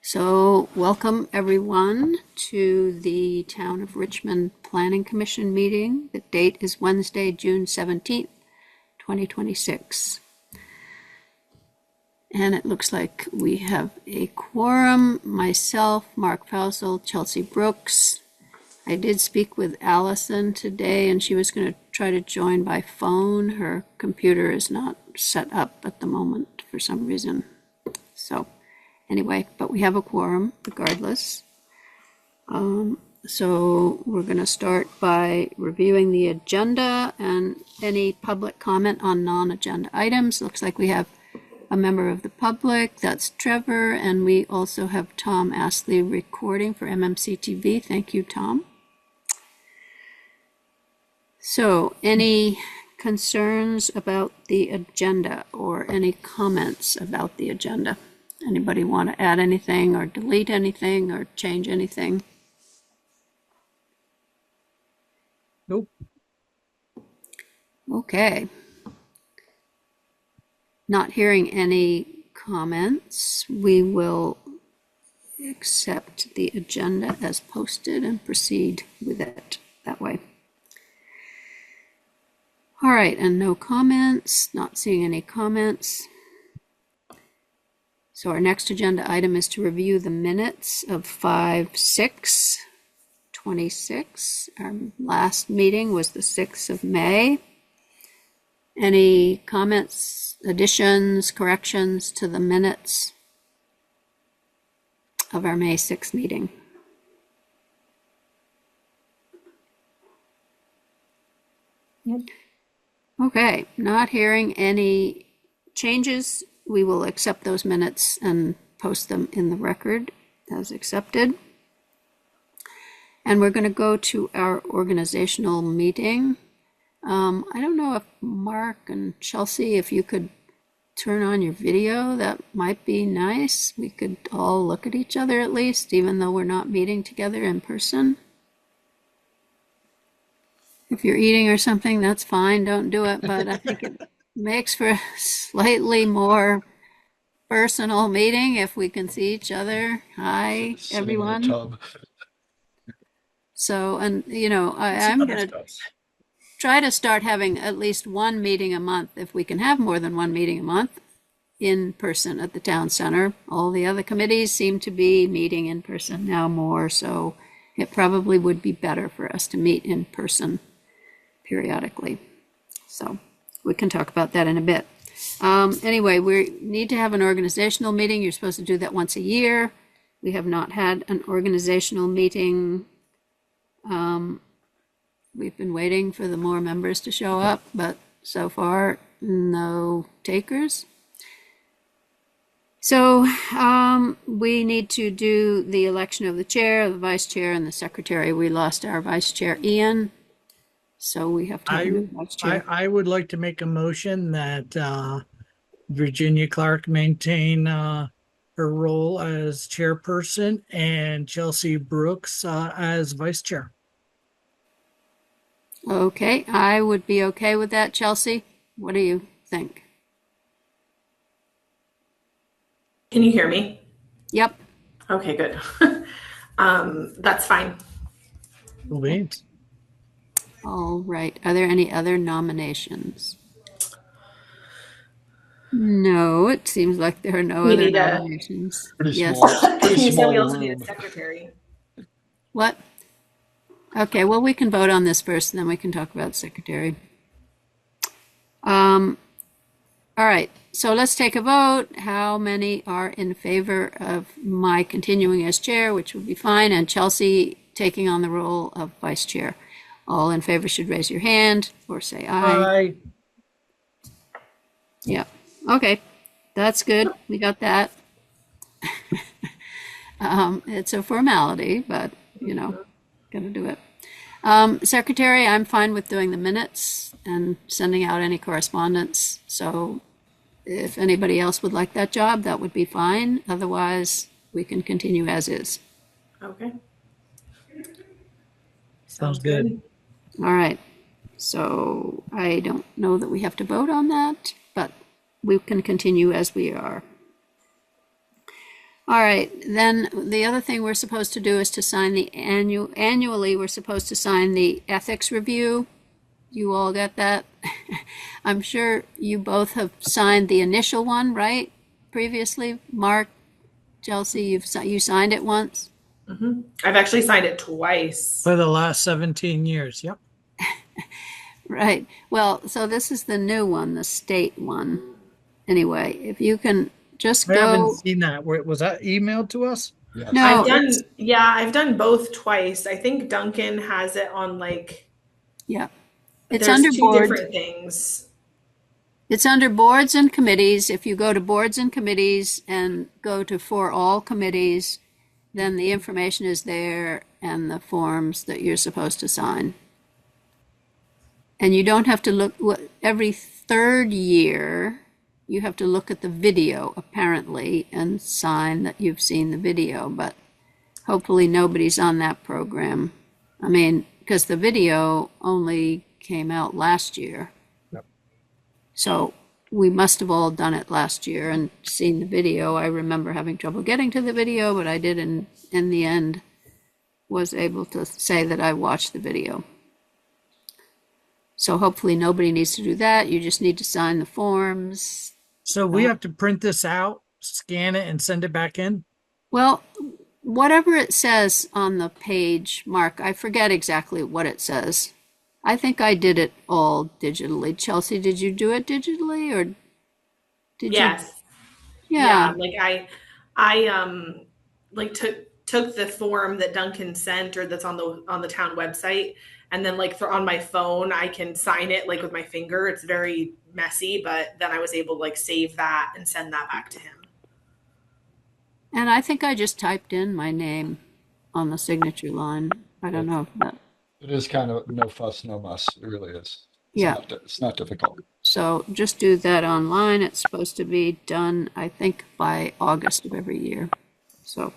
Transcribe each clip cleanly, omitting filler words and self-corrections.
So welcome everyone to the Town of Richmond Planning Commission meeting. The date is Wednesday, June 17th, 2026. And it looks like we have a quorum, myself, Mark Fausel, Chelsea Brooks. I did speak with Allison today and she was going to try to join by phone. Her computer is not set up at the moment for some reason. So anyway, but we have a quorum regardless. So we're going to start by reviewing the agenda and any public comment on non-agenda items. Looks like we have a member of the public, that's Trevor, and we also have Tom Astley recording for MMC TV. Thank you, Tom. So any concerns about the agenda or any comments about the agenda? Anybody want to add anything or delete anything or change anything? Nope. Okay. Not hearing any comments, we will accept the agenda as posted and proceed with it that way. All right, and no comments, not seeing any comments. So our next agenda item is to review the minutes of 5/6/26. Our last meeting was the 6th of May. Any comments, additions, corrections to the minutes of our May 6th meeting? Yep. Okay, not hearing any changes. We will accept those minutes and post them in the record as accepted. And we're going to go to our organizational meeting. I don't know if Mark and Chelsea, if you could turn on your video, that might be nice. We could all look at each other at least, even though we're not meeting together in person. If you're eating or something, that's fine. Don't do it. But I think it makes for a slightly more personal meeting if we can see each other. Hi, everyone. So, and you know, I'm going to try to start having at least one meeting a month, if we can have more than one meeting a month, in person at the town center. All the other committees seem to be meeting in person now more, so it probably would be better for us to meet in person periodically. So we can talk about that in a bit. Anyway, we need to have an organizational meeting. You're supposed to do that once a year. We have not had an organizational meeting. We've been waiting for the more members to show up, but so far, no takers. So we need to do the election of the chair, the vice chair, and the secretary. We lost our vice chair, Ian, so we have to have a new vice chair. I would like to make a motion that Virginia Clark maintain her role as chairperson and Chelsea Brooks as vice chair. Okay, I would be okay with that, Chelsea. What do you think? Can you hear me? Yep. Okay, good. That's fine. Wait. All right. Are there any other nominations? No, it seems like there are no other nominations. Yes. You said we also need a secretary. What? Okay, well, we can vote on this first, and then we can talk about secretary. All right, so let's take a vote. How many are in favor of my continuing as chair, which would be fine, and Chelsea taking on the role of vice chair? All in favor should raise your hand or say aye. Aye. Yeah, okay, that's good. We got that. It's a formality, but, you know, gonna do it. Secretary, I'm fine with doing the minutes and sending out any correspondence. So if anybody else would like that job, that would be fine. Otherwise, we can continue as is. Okay. Sounds good. All right. So I don't know that we have to vote on that, but we can continue as we are. All right, then the other thing we're supposed to do is to sign the annually, we're supposed to sign the ethics review. You all got that? I'm sure you both have signed the initial one, right? Previously, Mark, Chelsea, you signed it once? I've actually signed it twice. For the last 17 years. Yep. Right. Well, so this is the new one, the state one. Anyway, if you can just I haven't go. seen that. Was that emailed to us? Yes. No, I've done both twice. I think Duncan has it on like, yeah. It's there's under two boards. different things. It's under boards and committees. If you go to boards and committees and go to for all committees, then the information is there and the forms that you're supposed to sign. And you don't have to look every third year. You have to look at the video apparently and sign that you've seen the video, but hopefully nobody's on that program. I mean, because the video only came out last year. Yep. So we must have all done it last year and seen the video. I remember having trouble getting to the video, but I did in the end was able to say that I watched the video. So hopefully nobody needs to do that. You just need to sign the forms. So we have to print this out, scan it, and send it back in? Well, whatever it says on the page, Mark, I forget exactly what it says. I think I did it all digitally. Chelsea, did you do it digitally or did Yes. you? Yeah. Like I like took the form that Duncan sent or that's on the town website, and then like on my phone I can sign it like with my finger. It's very messy, but then I was able to like save that and send that back to him. And I think I just typed in my name on the signature line. I don't know if that. It is kind of no fuss, no muss. It really is. Yeah. It's not difficult. So just do that online. It's supposed to be done, I think, by August of every year. So,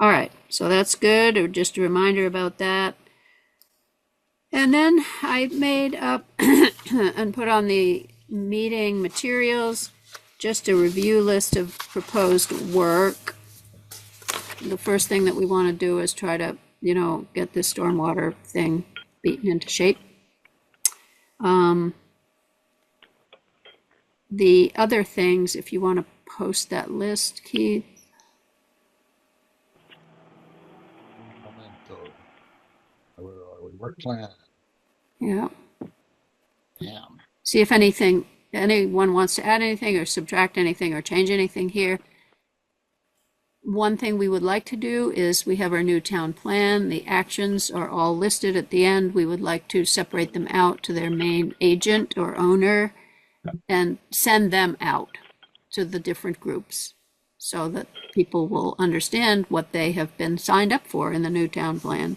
all right. So that's good. Or just a reminder about that. And then I made up and put on the meeting materials just a review list of proposed work. The first thing that we want to do is try to, get this stormwater thing beaten into shape. The other things, if you want to post that list, Keith. Where are we? Work plan. Yeah. Damn. See if anyone wants to add anything or subtract anything or change anything here. One thing we would like to do is we have our new town plan. The actions are all listed at the end. We would like to separate them out to their main agent or owner and send them out to the different groups so that people will understand what they have been signed up for in the new town plan.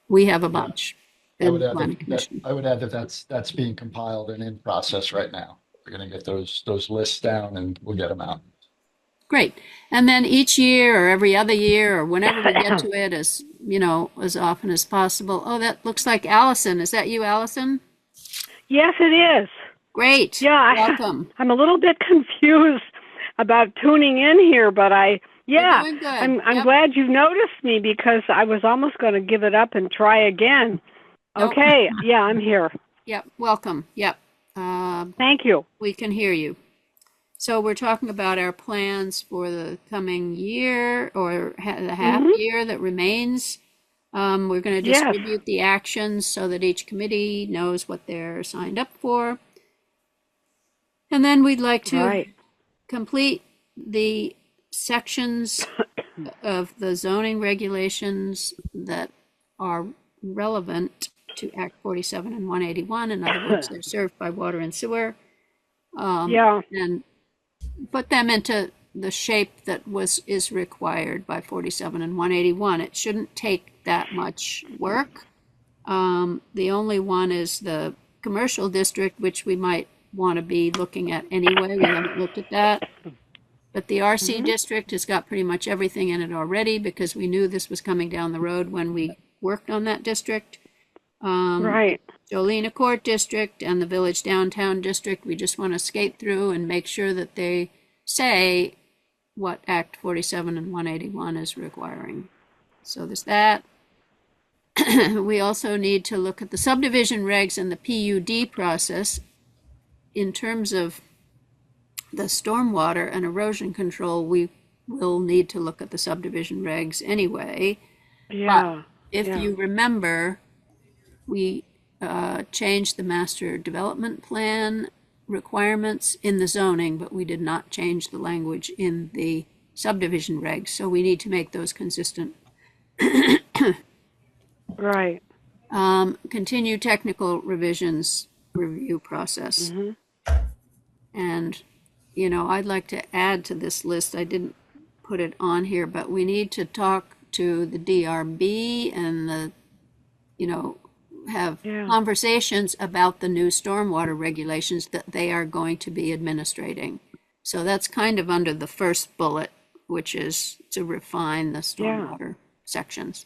We have a bunch. I would add that that's being compiled and in process right now. We're going to get those lists down and we'll get them out. Great. And then each year or every other year or whenever we get to it, as often as possible. Oh, that looks like Allison. Is that you, Allison? Yes, it is. Great. Yeah. Welcome. I'm a little bit confused about tuning in here, but I'm Yep. glad you noticed me because I was almost going to give it up and try again. Nope. Okay. Yeah, I'm here. Yep. Welcome. Yep. Thank you. We can hear you. So we're talking about our plans for the coming year or the half year that remains. We're going to distribute the actions so that each committee knows what they're signed up for. And then we'd like to complete the sections of the zoning regulations that are relevant to Act 47 and 181. In other words, they're served by water and sewer. And put them into the shape that is required by 47 and 181. It shouldn't take that much work. The only one is the commercial district, which we might want to be looking at anyway. We haven't looked at that. But the RC district has got pretty much everything in it already because we knew this was coming down the road when we worked on that district. Jolena Court District and the Village Downtown District, we just want to skate through and make sure that they say what Act 47 and 181 is requiring. So there's that. We also need to look at the subdivision regs and the PUD process. In terms of the stormwater and erosion control, we will need to look at the subdivision regs anyway. Yeah. But if you remember, we changed the master development plan requirements in the zoning, but we did not change the language in the subdivision regs. So we need to make those consistent. Right. Continue technical revisions review process. And, you know, I'd like to add to this list, I didn't put it on here, but we need to talk to the DRB and the, you know, have conversations about the new stormwater regulations that they are going to be administrating. So that's kind of under the first bullet, which is to refine the stormwater sections.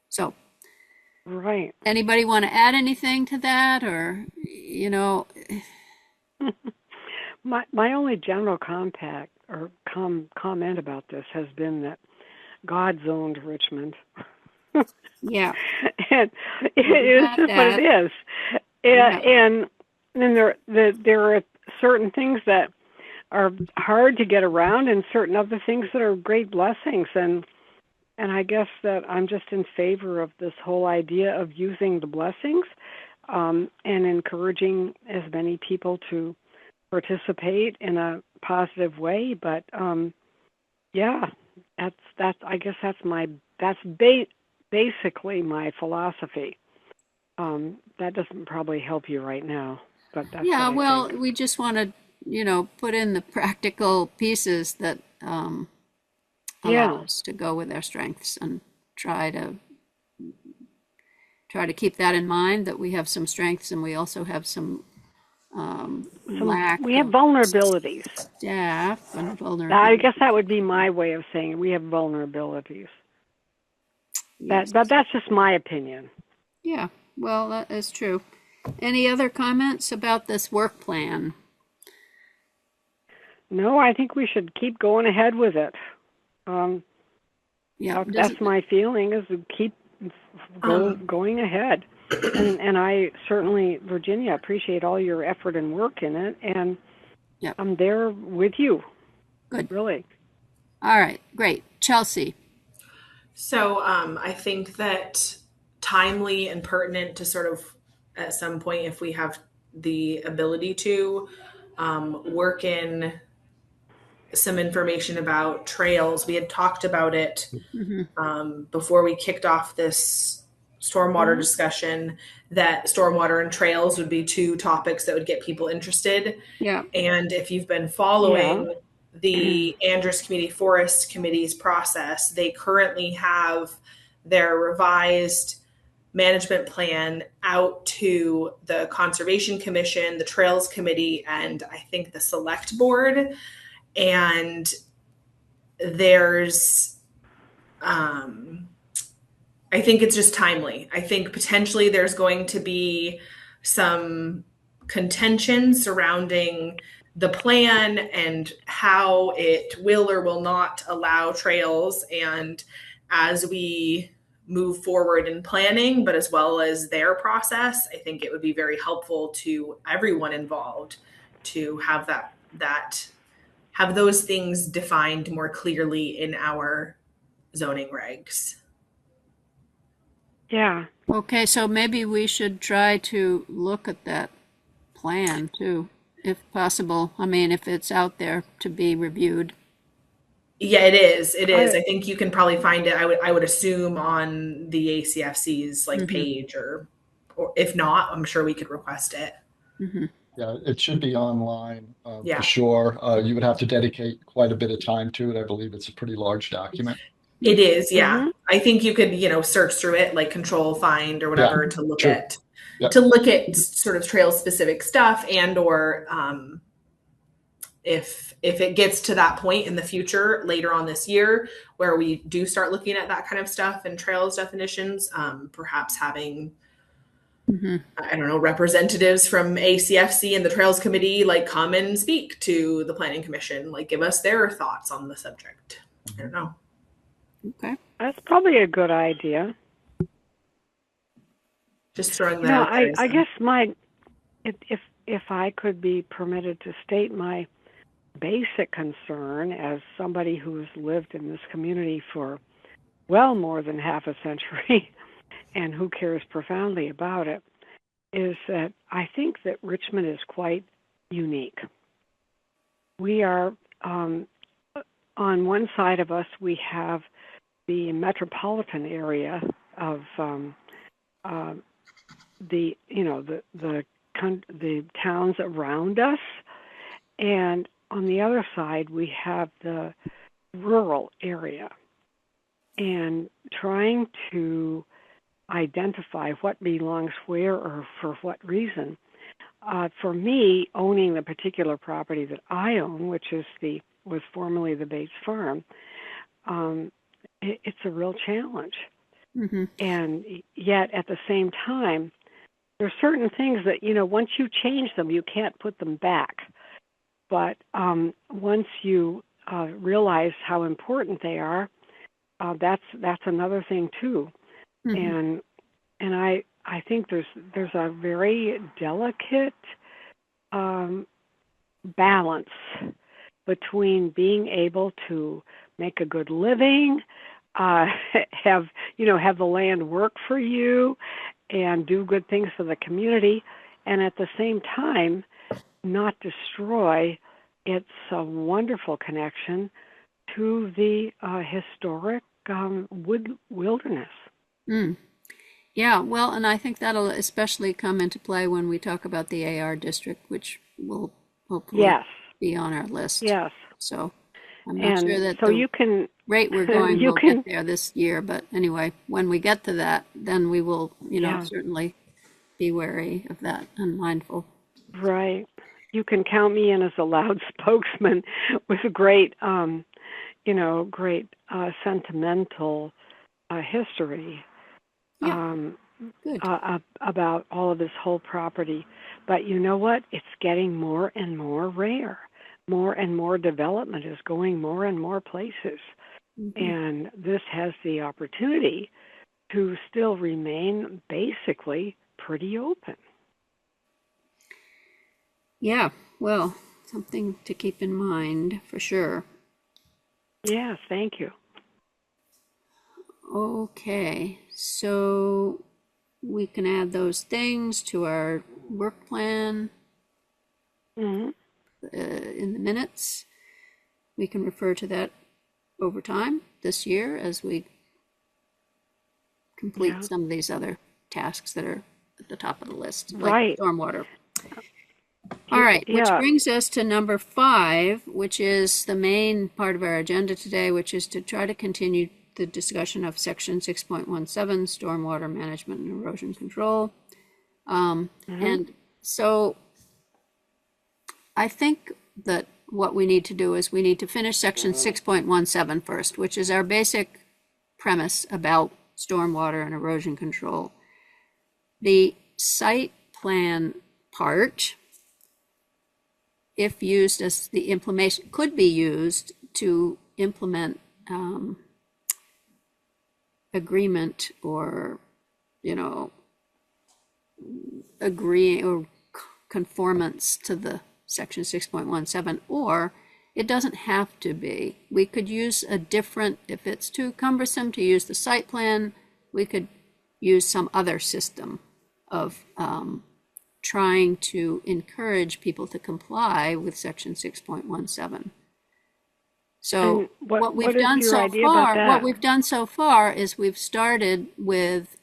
So, right. Anybody want to add anything to that, or, you know? My only general comment about this has been that God zoned Richmond. Yeah. And it is just what it is. And then there are certain things that are hard to get around and certain other things that are great blessings. And I guess that I'm just in favor of this whole idea of using the blessings and encouraging as many people to participate in a positive way. But yeah, I guess that's basically my philosophy. That doesn't probably help you right now, but that's well, we just want to, you know, put in the practical pieces that allow us to go with our strengths and try to keep that in mind, that we have some strengths and we also have some lack. We have vulnerabilities. Staff and vulnerabilities. I guess that would be my way of saying it. We have vulnerabilities. Yes. But that's just my opinion. Yeah, well, that is true. Any other comments about this work plan? No, I think we should keep going ahead with it. That's my feeling, is to keep going ahead. And I certainly, Virginia, appreciate all your effort and work in it. And I'm there with you. Good. Really. All right, great. Chelsea. So I think that timely and pertinent to sort of at some point, if we have the ability to work in some information about trails. We had talked about it before we kicked off this stormwater discussion, that stormwater and trails would be two topics that would get people interested. Yeah. And if you've been following the Andrews Community Forest Committee's process, they currently have their revised management plan out to the Conservation Commission, the Trails Committee, and I think the Select Board. And there's, I think it's just timely. I think potentially there's going to be some contention surrounding the plan and how it will or will not allow trails. And as we move forward in planning, but as well as their process, I think it would be very helpful to everyone involved to have have those things defined more clearly in our zoning regs. Yeah. Okay, so maybe we should try to look at that plan too, if possible. I mean, if it's out there to be reviewed. Yeah, it is. It is. I think you can probably find it. I would assume on the ACFC's page, or if not, I'm sure we could request it. Yeah, it should be online for sure. You would have to dedicate quite a bit of time to it. I believe it's a pretty large document. It is, yeah. I think you could, search through it, like control find or whatever, to look at sort of trail specific stuff, and or if it gets to that point in the future later on this year where we do start looking at that kind of stuff and trails definitions, perhaps having I don't know, representatives from ACFC and the Trails Committee like come and speak to the Planning Commission, like give us their thoughts on the subject. I don't know. Okay. That's probably a good idea. Just throwing that out there. I guess if I could be permitted to state my basic concern as somebody who's lived in this community for well more than half a century and who cares profoundly about it, is that I think that Richmond is quite unique. We are, on one side of us, we have the metropolitan area of the towns around us, and on the other side we have the rural area. And trying to identify what belongs where or for what reason. For me, owning the particular property that I own, which was formerly the Bates Farm, it's a real challenge. Mm-hmm. And yet, at the same time, there are certain things that, once you change them, you can't put them back. But once you realize how important they are, that's another thing too. Mm-hmm. And I think there's a very delicate balance between being able to make a good living, have the land work for you, and do good things for the community, and at the same time not destroy its wonderful connection to the historic wilderness. Mm. Yeah, well, and I think that'll especially come into play when we talk about the AR district, which will hopefully be on our list. Yes. So I'm not sure that the rate we're going will get there this year, but anyway, when we get to that, then we will, certainly be wary of that and mindful. Right. You can count me in as a loud spokesman with great, sentimental history. About all of this whole property. But you know what? It's getting more and more rare. More and more development is going more and more places. Mm-hmm. And this has the opportunity to still remain basically pretty open. Yeah, well, something to keep in mind for sure. Yeah, thank you. Okay, so we can add those things to our work plan in the minutes. We can refer to that over time this year as we complete some of these other tasks that are at the top of the list, like stormwater. All right, which brings us to number 5, which is the main part of our agenda today, which is to try to continue the discussion of section 6.17, stormwater management and erosion control. And so I think that what we need to do is we need to finish section 6.17 first, which is our basic premise about stormwater and erosion control. The site plan part, if used as the implementation, could be used to implement agreement or, agreeing or conformance to the section 6.17, or it doesn't have to be. We could use a different, if it's too cumbersome to use the site plan, we could use some other system of trying to encourage people to comply with section 6.17. So what we've done so far is we've started with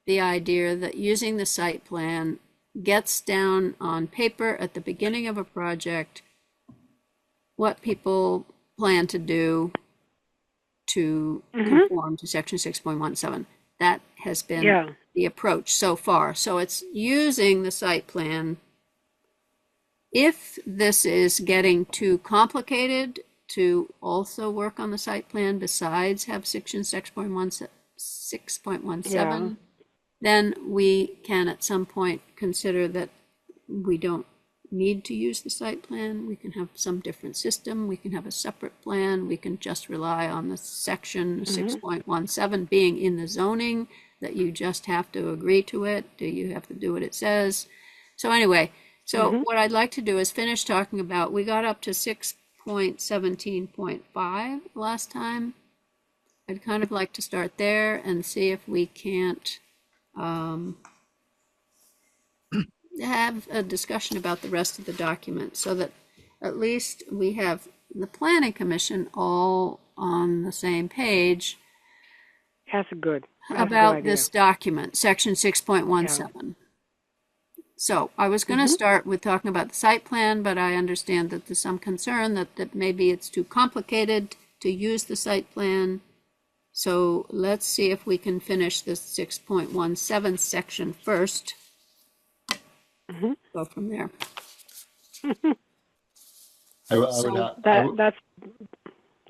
the idea that using the site plan gets down on paper at the beginning of a project what people plan to do to conform to section 6.17. That has been the approach so far. So it's using the site plan. If this is getting too complicated to also work on the site plan besides have section 6.17, then we can at some point consider that we don't need to use the site plan. We can have some different system. We can have a separate plan. We can just rely on the section 6.17 being in the zoning, that you just have to agree to it. Do you have to do what it says? So anyway, what I'd like to do is finish talking about, we got up to 6.17.5 last time. I'd kind of like to start there and see if we can't have a discussion about the rest of the document, so that at least we have the Planning Commission all on the same page. That's good About this document, section 6.17. Yeah. So I was going to start with talking about the site plan, but I understand that there's some concern that maybe it's too complicated to use the site plan. So let's see if we can finish this 6.17 section first. Go from there.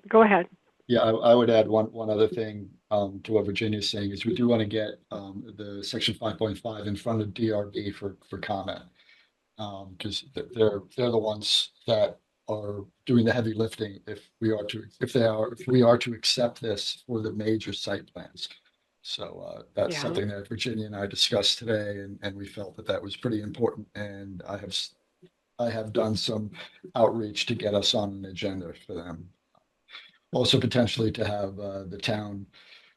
Go ahead. Yeah, I would add one other thing to what Virginia's saying, is we do want to get the section 5.5 in front of DRB for comment, because they're the ones that are doing the heavy lifting if we are to accept this for the major site plans. So that's something that Virginia and I discussed today, and we felt that was pretty important. And I have done some outreach to get us on an agenda for them. Also potentially to have the town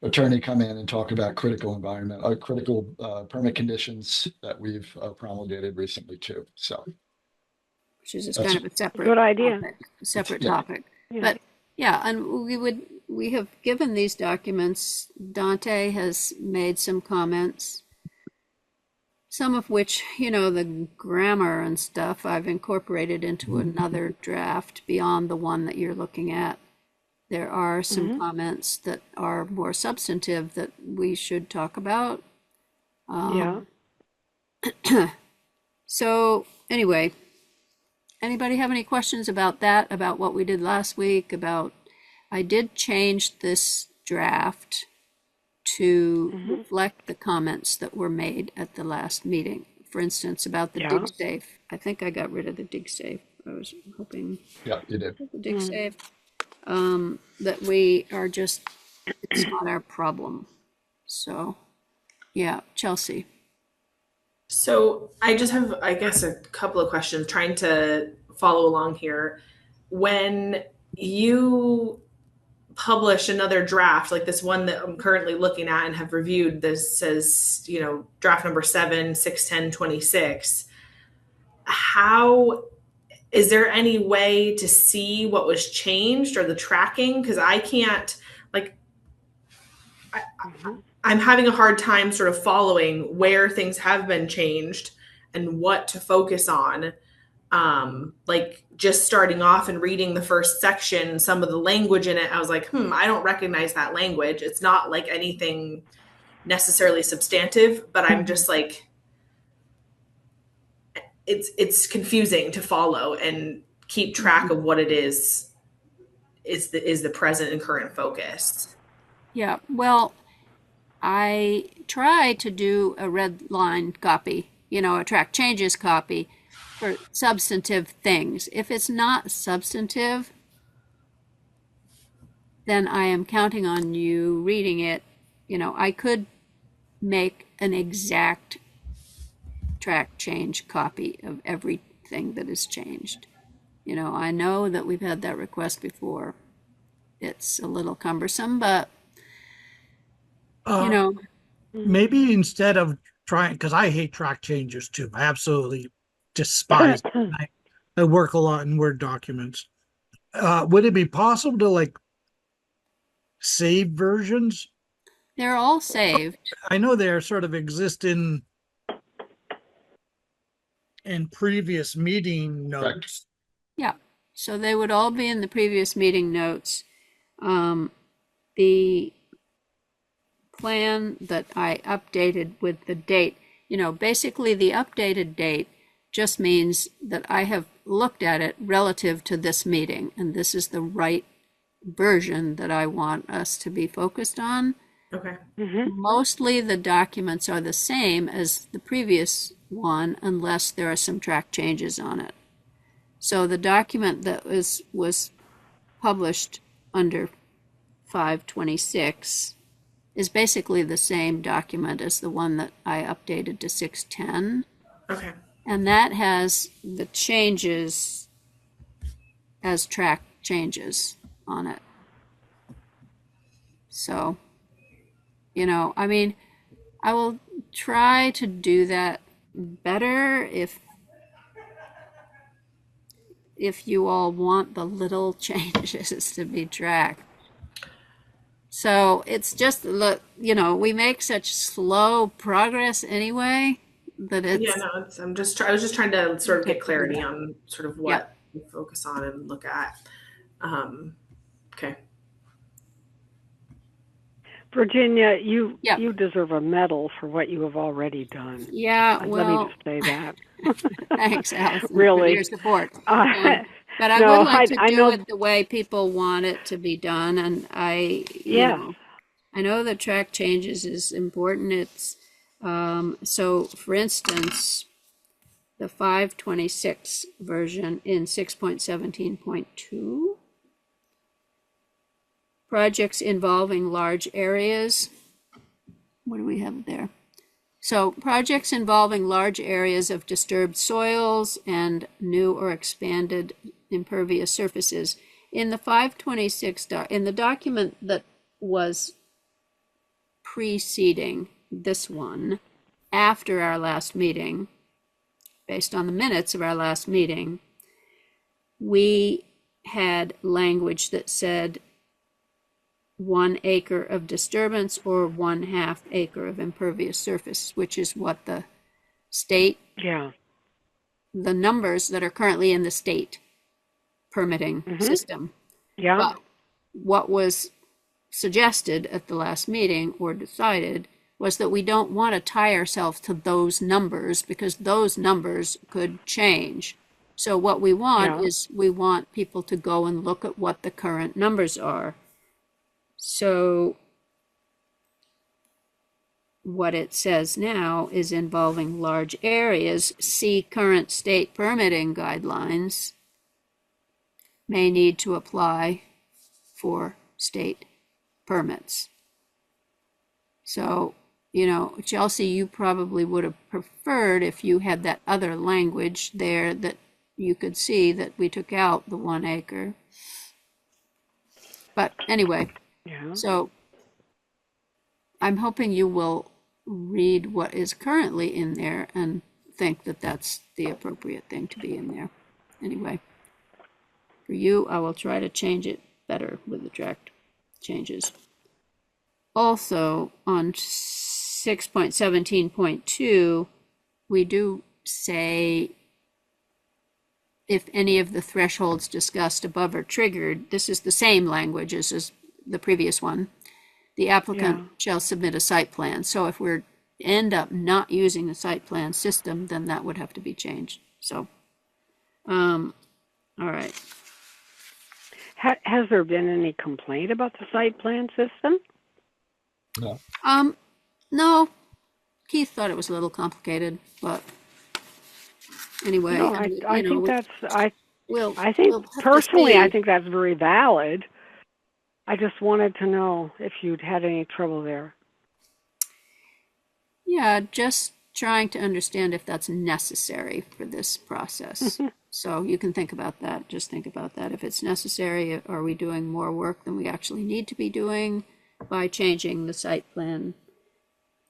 attorney come in and talk about critical permit conditions that we've promulgated recently too. So, which is just kind of a separate good idea, topic. Yeah. But yeah, and we have given these documents. Dante has made some comments, some of which, the grammar and stuff I've incorporated into another draft beyond the one that you're looking at. There are some comments that are more substantive that we should talk about. So anyway, anybody have any questions about that, about what we did last week? I did change this draft to reflect the comments that were made at the last meeting. For instance, about the dig safe. I think I got rid of the dig safe. I was hoping. Yeah, you did. The dig safe. That we are just, it's not our problem. So, yeah, Chelsea. So I just have, I guess, a couple of questions trying to follow along here. When you publish another draft, like this one that I'm currently looking at and have reviewed, this says, draft number 7/6/10/26, how is there any way to see what was changed or the tracking? Because I can't, I'm having a hard time sort of following where things have been changed and what to focus on. Just starting off and reading the first section, some of the language in it, I was like, I don't recognize that language. It's not like anything necessarily substantive, but I'm just like, it's confusing to follow and keep track of what it is the present and current focus. Yeah, well, I try to do a red line copy, a track changes copy for substantive things. If it's not substantive, then I am counting on you reading it. I could make an exact track change copy of everything that is changed. I know that we've had that request before. It's a little cumbersome, but maybe instead of trying, because I hate track changes too. I absolutely despise them. I work a lot in Word documents. Would it be possible to save versions? They're all saved. I know they're sort of exist in previous meeting notes. Yeah, so they would all be in the previous meeting notes. The plan that I updated with the date, basically the updated date just means that I have looked at it relative to this meeting, and this is the right version that I want us to be focused on. Okay. Mostly the documents are the same as the previous one unless there are some track changes on it. So the document that was published under 526 is basically the same document as the one that I updated to 610. Okay. And that has the changes as track changes on it. So, you know, I mean, I will try to do that better if you all want the little changes to be tracked. So it's just, you know, we make such slow progress anyway that it's. Yeah, no, I was just trying to sort of get clarity on sort of what we focus on and look at. Okay. Virginia, you deserve a medal for what you have already done. Yeah, well, let me just say that. Thanks, Allison, really, for your support. But I would like to do it the way people want it to be done, and you know, I know that track changes is important. It's so, for instance, the 526 version in 6.17.2. Projects involving large areas. What do we have there? So projects involving large areas of disturbed soils and new or expanded impervious surfaces. In the 526, in the document that was preceding this one, after our last meeting, based on the minutes of our last meeting, we had language that said 1 acre of disturbance or 1/2 acre of impervious surface, which is what the state, the numbers that are currently in the state permitting system. Yeah. But what was suggested at the last meeting or decided was that we don't want to tie ourselves to those numbers because those numbers could change. So what we want is we want people to go and look at what the current numbers are. So what it says now is involving large areas, see current state permitting guidelines, may need to apply for state permits. So, you know, Chelsea, you probably would have preferred if you had that other language there that you could see that we took out the 1 acre. But anyway. So I'm hoping you will read what is currently in there and think that that's the appropriate thing to be in there. Anyway, for you, I will try to change it better with the track changes. Also, on 6.17.2, we do say if any of the thresholds discussed above are triggered, this is the same language as the previous one, the applicant shall submit a site plan. So if we end up not using the site plan system, then that would have to be changed. So, all right. Has there been any complaint about the site plan system? No. No. Keith thought it was a little complicated, but anyway. No, I think that's, I think we'll personally, I think that's very valid. I just wanted to know if you'd had any trouble there. Yeah, just trying to understand if that's necessary for this process. So you can think about that. Just think about that. If it's necessary, are we doing more work than we actually need to be doing by changing the site plan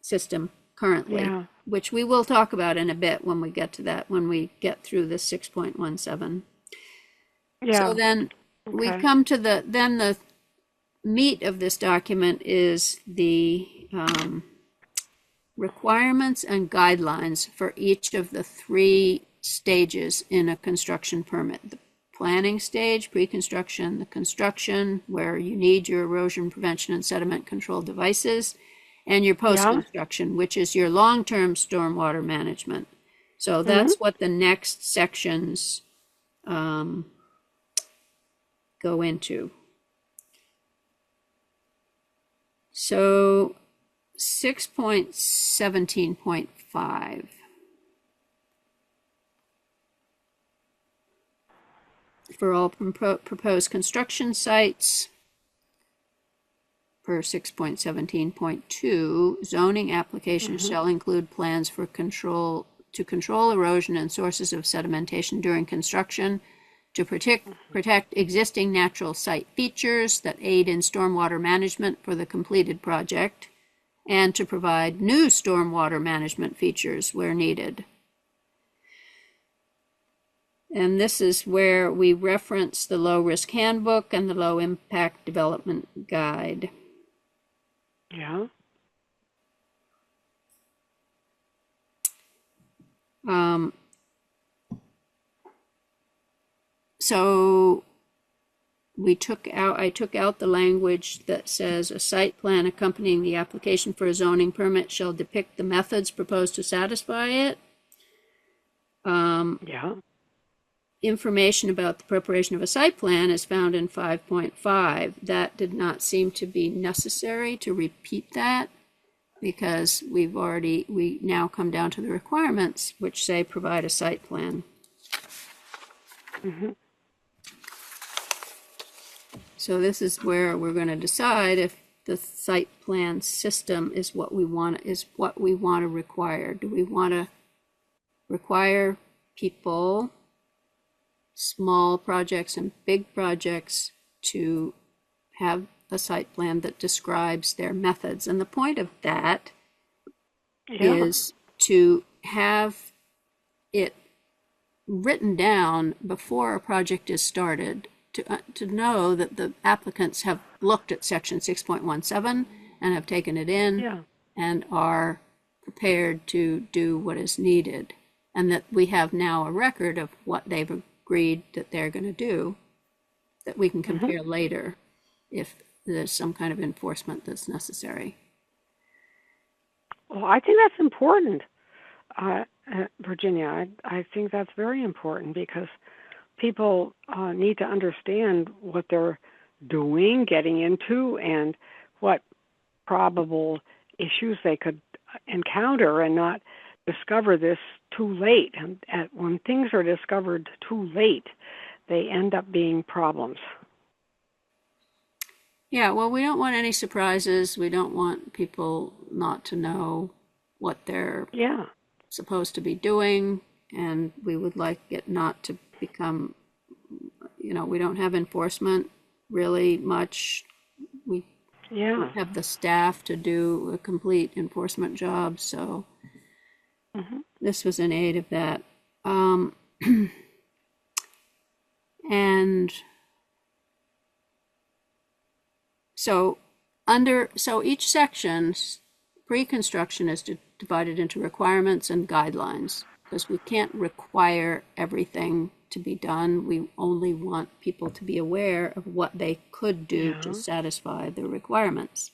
system currently, which we will talk about in a bit when we get to that, when we get through the 6.17. Yeah. So then we come to the meat of this document is the requirements and guidelines for each of the 3 stages in a construction permit. The planning stage, pre-construction, the construction, where you need your erosion prevention and sediment control devices, and your post-construction, which is your long-term stormwater management. So that's what the next sections go into. So 6.17.5. For all proposed construction sites, per 6.17.2, zoning applications shall include plans for control erosion and sources of sedimentation during construction, to protect existing natural site features that aid in stormwater management for the completed project, and to provide new stormwater management features where needed. And this is where we reference the low risk handbook and the low impact development guide. Yeah. So I took out the language that says a site plan accompanying the application for a zoning permit shall depict the methods proposed to satisfy it. Yeah. Information about the preparation of a site plan is found in 5.5. That did not seem to be necessary to repeat that, because we now come down to the requirements, which say provide a site plan. Mm-hmm. So this is where we're going to decide if the site plan system is what we want to require. Do we want to require people, small projects and big projects, to have a site plan that describes their methods? And the point of that is to have it written down before a project is started, to know that the applicants have looked at section 6.17 and have taken it in and are prepared to do what is needed, and that we have now a record of what they've agreed that they're going to do, that we can compare later if there's some kind of enforcement that's necessary. Well, I think that's important, Virginia. I think that's very important, because people need to understand what they're doing, getting into, and what probable issues they could encounter, and not discover this too late. And when things are discovered too late, they end up being problems. Yeah, well, we don't want any surprises. We don't want people not to know what they're supposed to be doing, and we would like it not to become, we don't have enforcement really much. We don't have the staff to do a complete enforcement job, so this was in aid of that. And so each section, pre-construction, is divided into requirements and guidelines, because we can't require everything to be done. We only want people to be aware of what they could do to satisfy the requirements.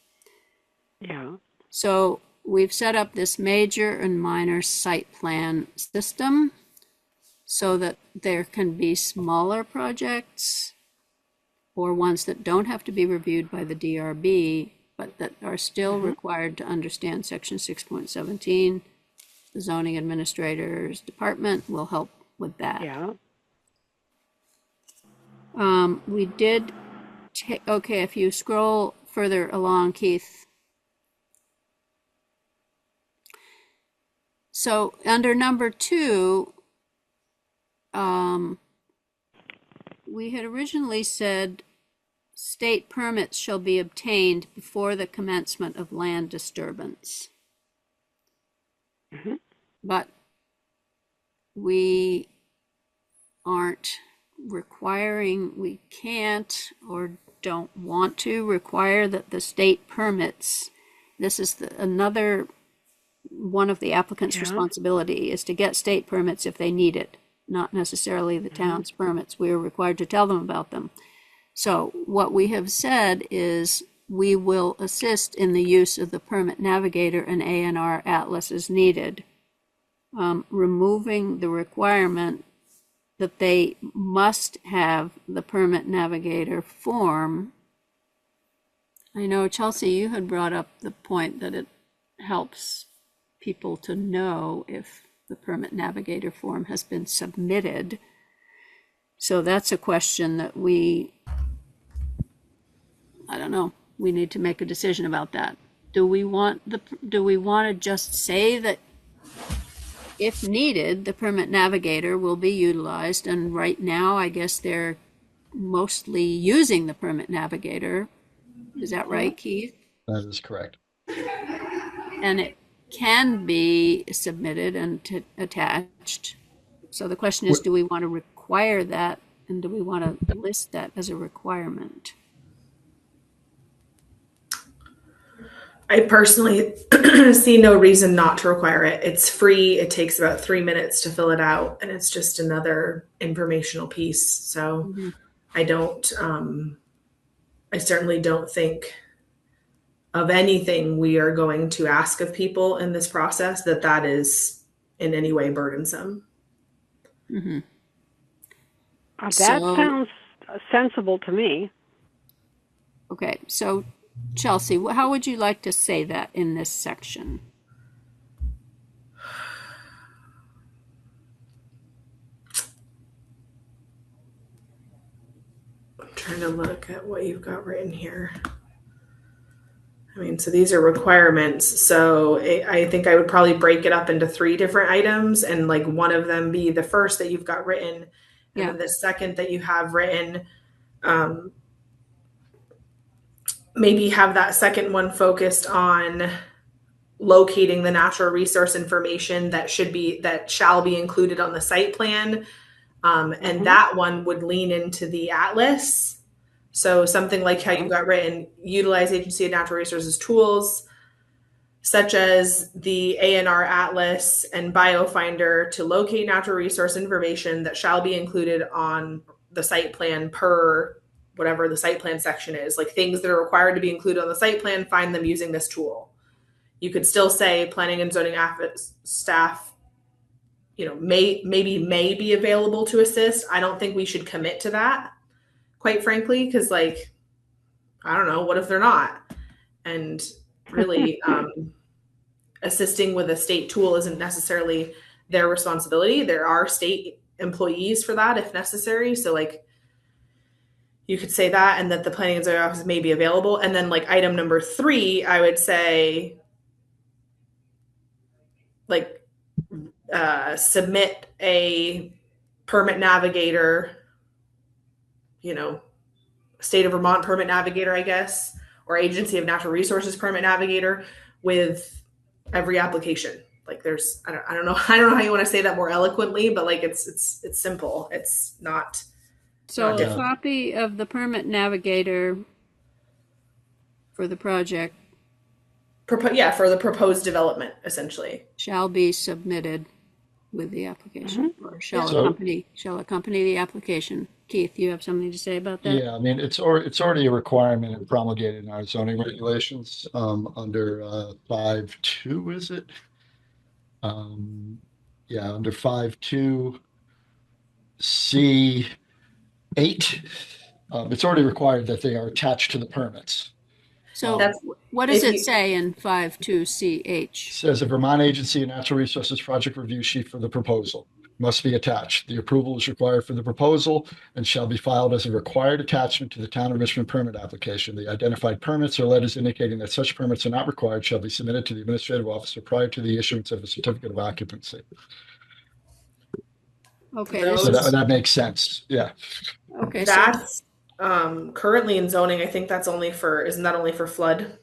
Yeah. So we've set up this major and minor site plan system so that there can be smaller projects, or ones that don't have to be reviewed by the DRB, but that are still required to understand section 6.17. The zoning administrator's department will help with that. Yeah. We did okay, if you scroll further along, Keith. So under number 2, we had originally said state permits shall be obtained before the commencement of land disturbance. But we aren't requiring, we can't or don't want to require that the state permits, this is another one of the applicant's responsibility, is to get state permits if they need it, not necessarily the town's permits. We are required to tell them about them. So what we have said is we will assist in the use of the permit navigator and A&R atlas as needed, removing the requirement that they must have the permit navigator form I know, Chelsea, you had brought up the point that it helps people to know if the permit navigator form has been submitted. So that's a question that I don't know, we need to make a decision about that. Do we want to just say that if needed, the permit navigator will be utilized? And right now, I guess they're mostly using the permit navigator. Is that right, Keith? That is correct. And it can be submitted and attached. So the question is, do we want to require that, and do we want to list that as a requirement? I personally see no reason not to require it. It's free. It takes about 3 minutes to fill it out, and it's just another informational piece. So I certainly don't think of anything we are going to ask of people in this process that is in any way burdensome. Mm-hmm. That sounds sensible to me. Okay, so Chelsea, how would you like to say that in this section? I'm trying to look at what you've got written here. I mean, so these are requirements. So I think I would probably break it up into 3 different items, and like one of them be the first that you've got written, and then the second that you have written, maybe have that second one focused on locating the natural resource information that shall be included on the site plan. And that one would lean into the atlas. So something like how you've got written, utilize Agency of Natural Resources tools, such as the ANR Atlas and BioFinder, to locate natural resource information that shall be included on the site plan per whatever the site plan section is. Like things that are required to be included on the site plan, find them using this tool. You could still say planning and zoning staff, may be available to assist. I don't think we should commit to that, quite frankly, because I don't know, what if they're not? And really, assisting with a state tool isn't necessarily their responsibility. There are state employees for that if necessary. So you could say that, and that the planning and zoning office may be available. And then item number 3, I would say submit a permit navigator, state of Vermont permit navigator, I guess, or Agency of Natural Resources permit navigator with every application. There's, I don't know how you want to say that more eloquently, but it's simple. It's not. So a copy of the permit navigator for the project. For the proposed development, essentially, shall be submitted with the application, or shall accompany the application. Keith, you have something to say about that? Yeah, I mean, it's already a requirement and promulgated in our zoning regulations under 5.2, is it? Under 5.2 C8, it's already required that they are attached to the permits. So what does it say in 5.2CH? Says a Vermont Agency of Natural Resources project review sheet for the proposal must be attached. The approval is required for the proposal and shall be filed as a required attachment to the Town of Richmond permit application. The identified permits or letters indicating that such permits are not required shall be submitted to the administrative officer prior to the issuance of a certificate of occupancy. Okay. So that makes sense. Yeah. Okay. That's currently in zoning. I think isn't that only for flood?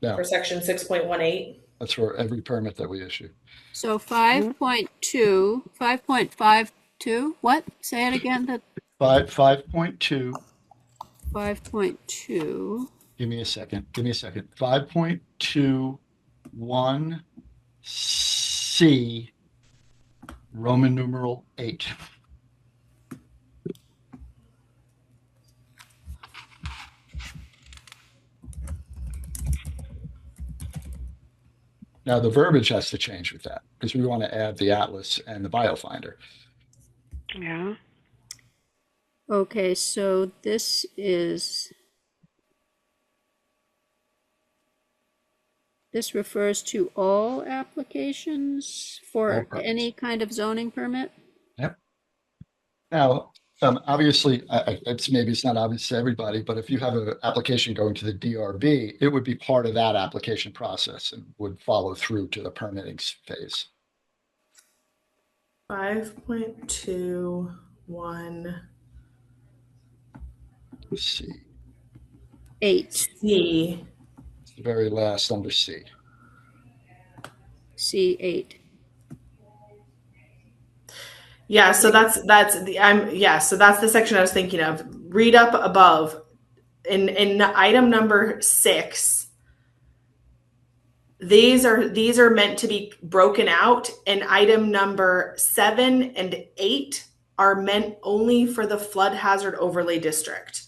No. For section 6.18. That's for every permit that we issue. So 5.2, what? Say it again. 5.2. 5.2. Give me a second. 5.21C, Roman numeral 8. Now the verbiage has to change with that because we want to add the atlas and the BioFinder. Yeah. Okay, so this is This refers to all applications All for permits. any kind of zoning permit? Yep. Now, obviously, it's not obvious to everybody, but if you have an application going to the DRB, it would be part of that application process and would follow through to the permitting phase. 5.21 Let's see. 8, C. It's the very last under C. C8. Yeah, so that's the section I was thinking of. Read up above in item number 6. These are meant to be broken out, and item number 7 and 8 are meant only for the flood hazard overlay district.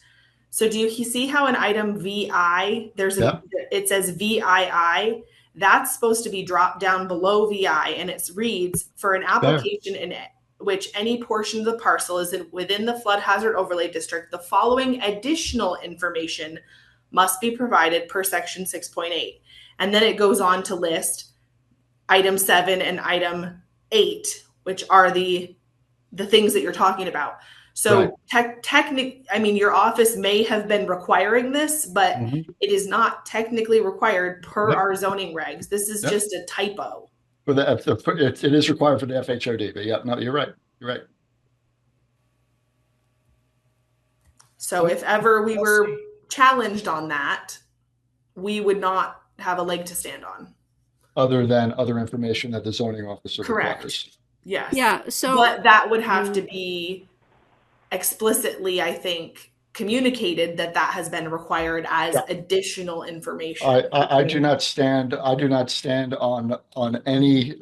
So do you see how in item VI it says VII? That's supposed to be dropped down below VI, and it reads for an application in which any portion of the parcel is within the flood hazard overlay district, the following additional information must be provided per section 6.8. And then it goes on to list item 7 and item 8, which are the things that you're talking about. So technically, I mean, your office may have been requiring this, but it is not technically required per our zoning regs. This is just a typo. For it is required for the FHOD, but yeah, no, you're right. You're right. So if ever we were challenged on that, we would not have a leg to stand on. Other than other information that the zoning officer requires. Yes. Yeah. So, but that would have to be explicitly, I think, communicated that has been required as additional information. I do not stand on any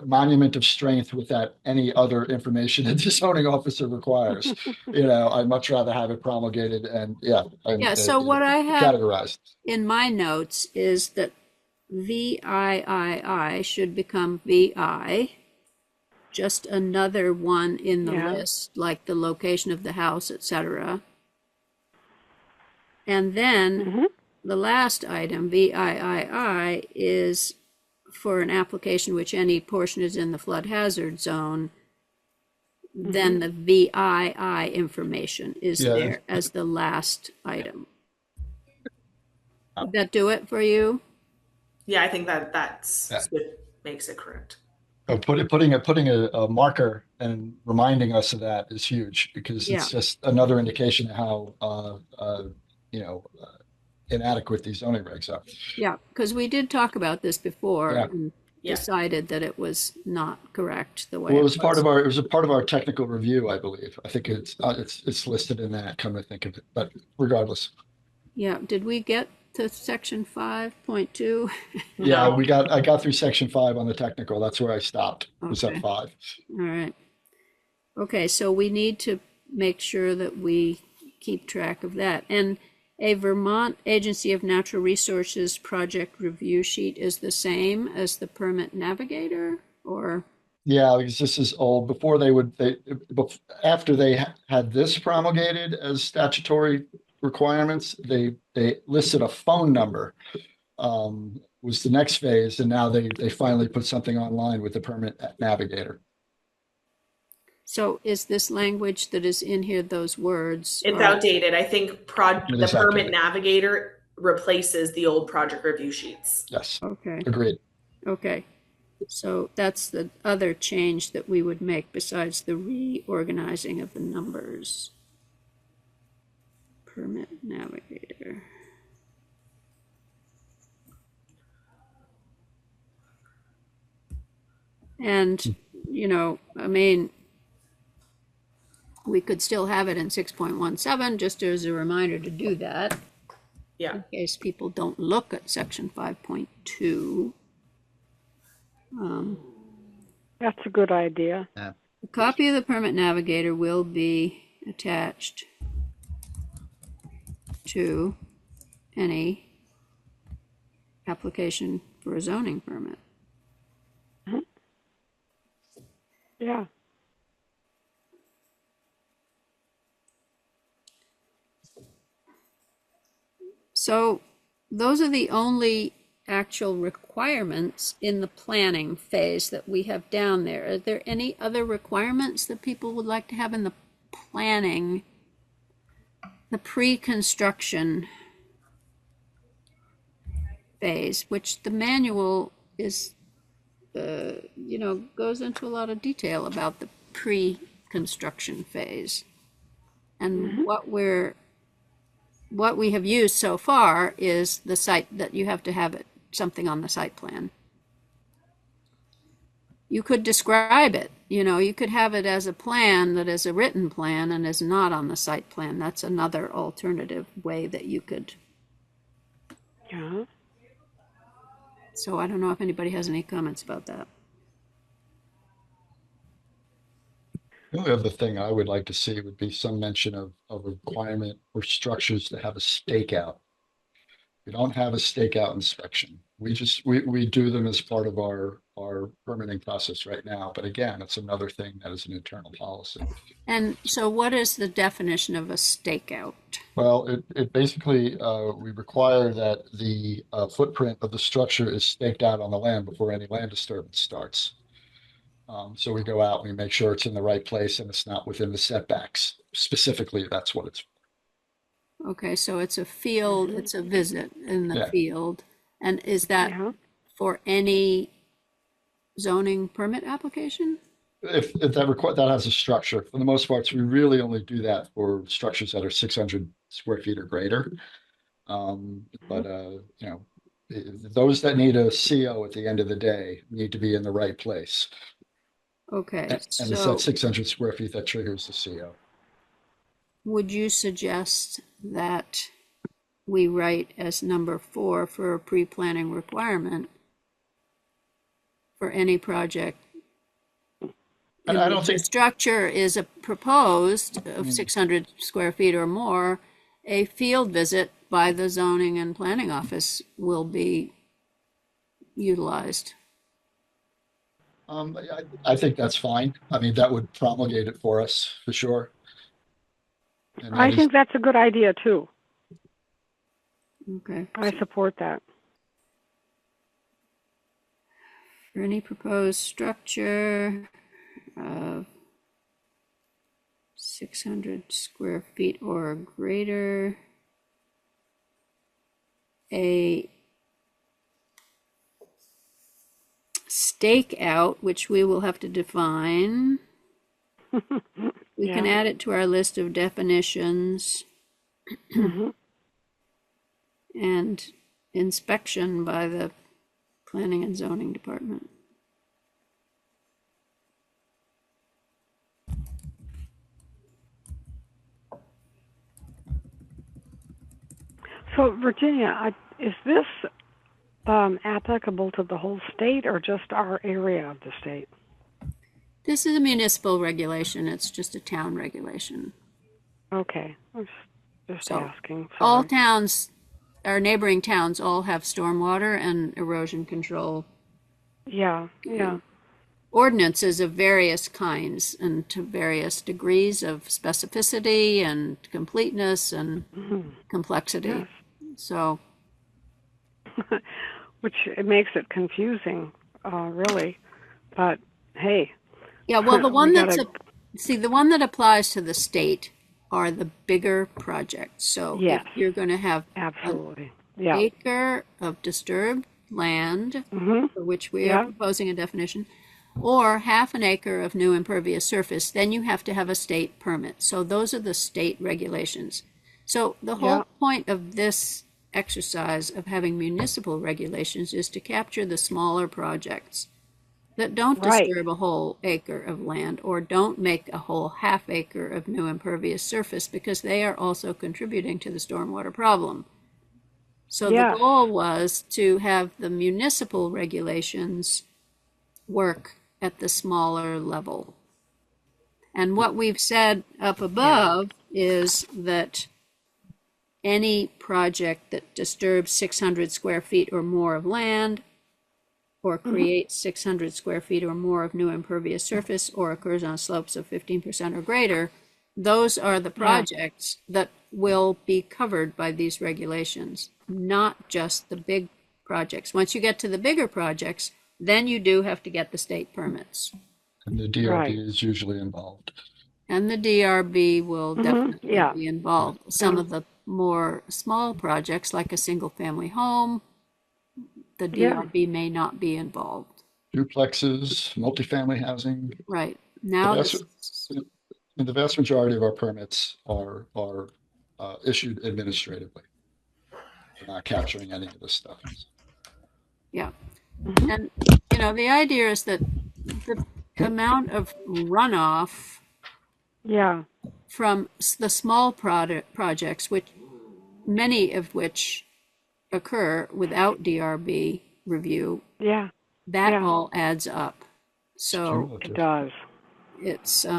monument of strength without any other information that the zoning officer requires. I'd much rather have it promulgated and so what I have categorized in my notes is that VIII should become VI, just another one in the list, like the location of the house, etc. And then the last item, VIII, is for an application which any portion is in the flood hazard zone. Then the VII information is there as the last item. Would that do it for you? Yeah, I think that's what makes it correct. Putting a marker and reminding us of that is huge, because it's just another indication of how inadequate these zoning regs are. Yeah, because we did talk about this before and decided that it was not correct the way it was. Part of our technical review, I believe. I think it's listed in that, come to think of it. But regardless. Yeah. Did we get to section 5.2? Yeah, I got through section 5 on the technical. That's where I stopped. It was at 5. All right. Okay, so we need to make sure that we keep track of that. And a Vermont Agency of Natural Resources project review sheet is the same as the permit navigator, or? Yeah, because this is old. After they had this promulgated as statutory requirements, they listed a phone number, was the next phase, and now they finally put something online with the permit navigator. So is this language that is in here those words? It's outdated. I think the permit navigator replaces the old project review sheets. Yes. Okay. Agreed. Okay. So that's the other change that we would make besides the reorganizing of the numbers. Permit navigator. And, I mean, we could still have it in 6.17 just as a reminder to do that. Yeah. In case people don't look at section 5.2. That's a good idea. A copy of the permit navigator will be attached to any application for a zoning permit. Yeah. So those are the only actual requirements in the planning phase that we have down there. Are there any other requirements that people would like to have in the planning, the pre-construction phase, which the manual is, goes into a lot of detail about the pre-construction phase. And what we have used so far is the site, that you have to have something on the site plan. You could describe it, you could have it as a plan that is a written plan and is not on the site plan. That's another alternative way that you could. Yeah. So I don't know if anybody has any comments about that. The only other thing I would like to see would be some mention of a requirement for structures to have a stakeout. We don't have a stakeout inspection. We do them as part of our permitting process right now. But again, it's another thing that is an internal policy. And so what is the definition of a stakeout? Well, it basically, we require that the footprint of the structure is staked out on the land before any land disturbance starts. So we go out and we make sure it's in the right place and it's not within the setbacks. Specifically, that's what it's. Okay, so it's a field, it's a visit in the field. And is that for any zoning permit application? If that has a structure, for the most part, we really only do that for structures that are 600 square feet or greater. Those that need a CO at the end of the day need to be in the right place. Okay, And it's so that 600 square feet that triggers the CO. would you suggest that we write as number 4 for a pre-planning requirement for any project? And I don't think the structure is proposed of 600 square feet or more, a field visit by the zoning and planning office will be utilized. I think that's fine. I mean, that would promulgate it for us for sure. And I think that's a good idea too. Okay. I support that. For any proposed structure of 600 square feet or greater, a stakeout, which we will have to define. We can add it to our list of definitions. And inspection by the Planning and Zoning Department. So, Virginia, is this applicable to the whole state or just our area of the state? This is a municipal regulation. It's just a town regulation. Okay, I was just asking. Sorry. All towns, our neighboring towns, all have stormwater and erosion control. Yeah. Ordinances of various kinds and to various degrees of specificity and completeness and complexity. Yes. So, which it makes it confusing, really. But hey. Yeah, well, the one the one that applies to the state are the bigger projects. So if you're going to have absolutely an acre of disturbed land, for which we are proposing a definition, or half an acre of new impervious surface, then you have to have a state permit. So those are the state regulations. So the whole point of this exercise of having municipal regulations is to capture the smaller projects that don't disturb a whole acre of land or don't make a whole half acre of new impervious surface, because they are also contributing to the stormwater problem. So the goal was to have the municipal regulations work at the smaller level. And what we've said up above is that any project that disturbs 600 square feet or more of land, or creates 600 square feet or more of new impervious surface, or occurs on slopes of 15% or greater, those are the projects that will be covered by these regulations, not just the big projects. Once you get to the bigger projects, then you do have to get the state permits. And the DRB Right. is usually involved. And the DRB will definitely yeah. be involved. Some of the more small projects, like a single family home, the DRB may not be involved. Duplexes, multifamily housing. Right. Now, The vast majority of our permits are issued administratively. We're not capturing any of this stuff. yeah. And, the idea is that the amount of runoff from the small projects, which many of which occur without DRB review, that all adds up. So it does. It's It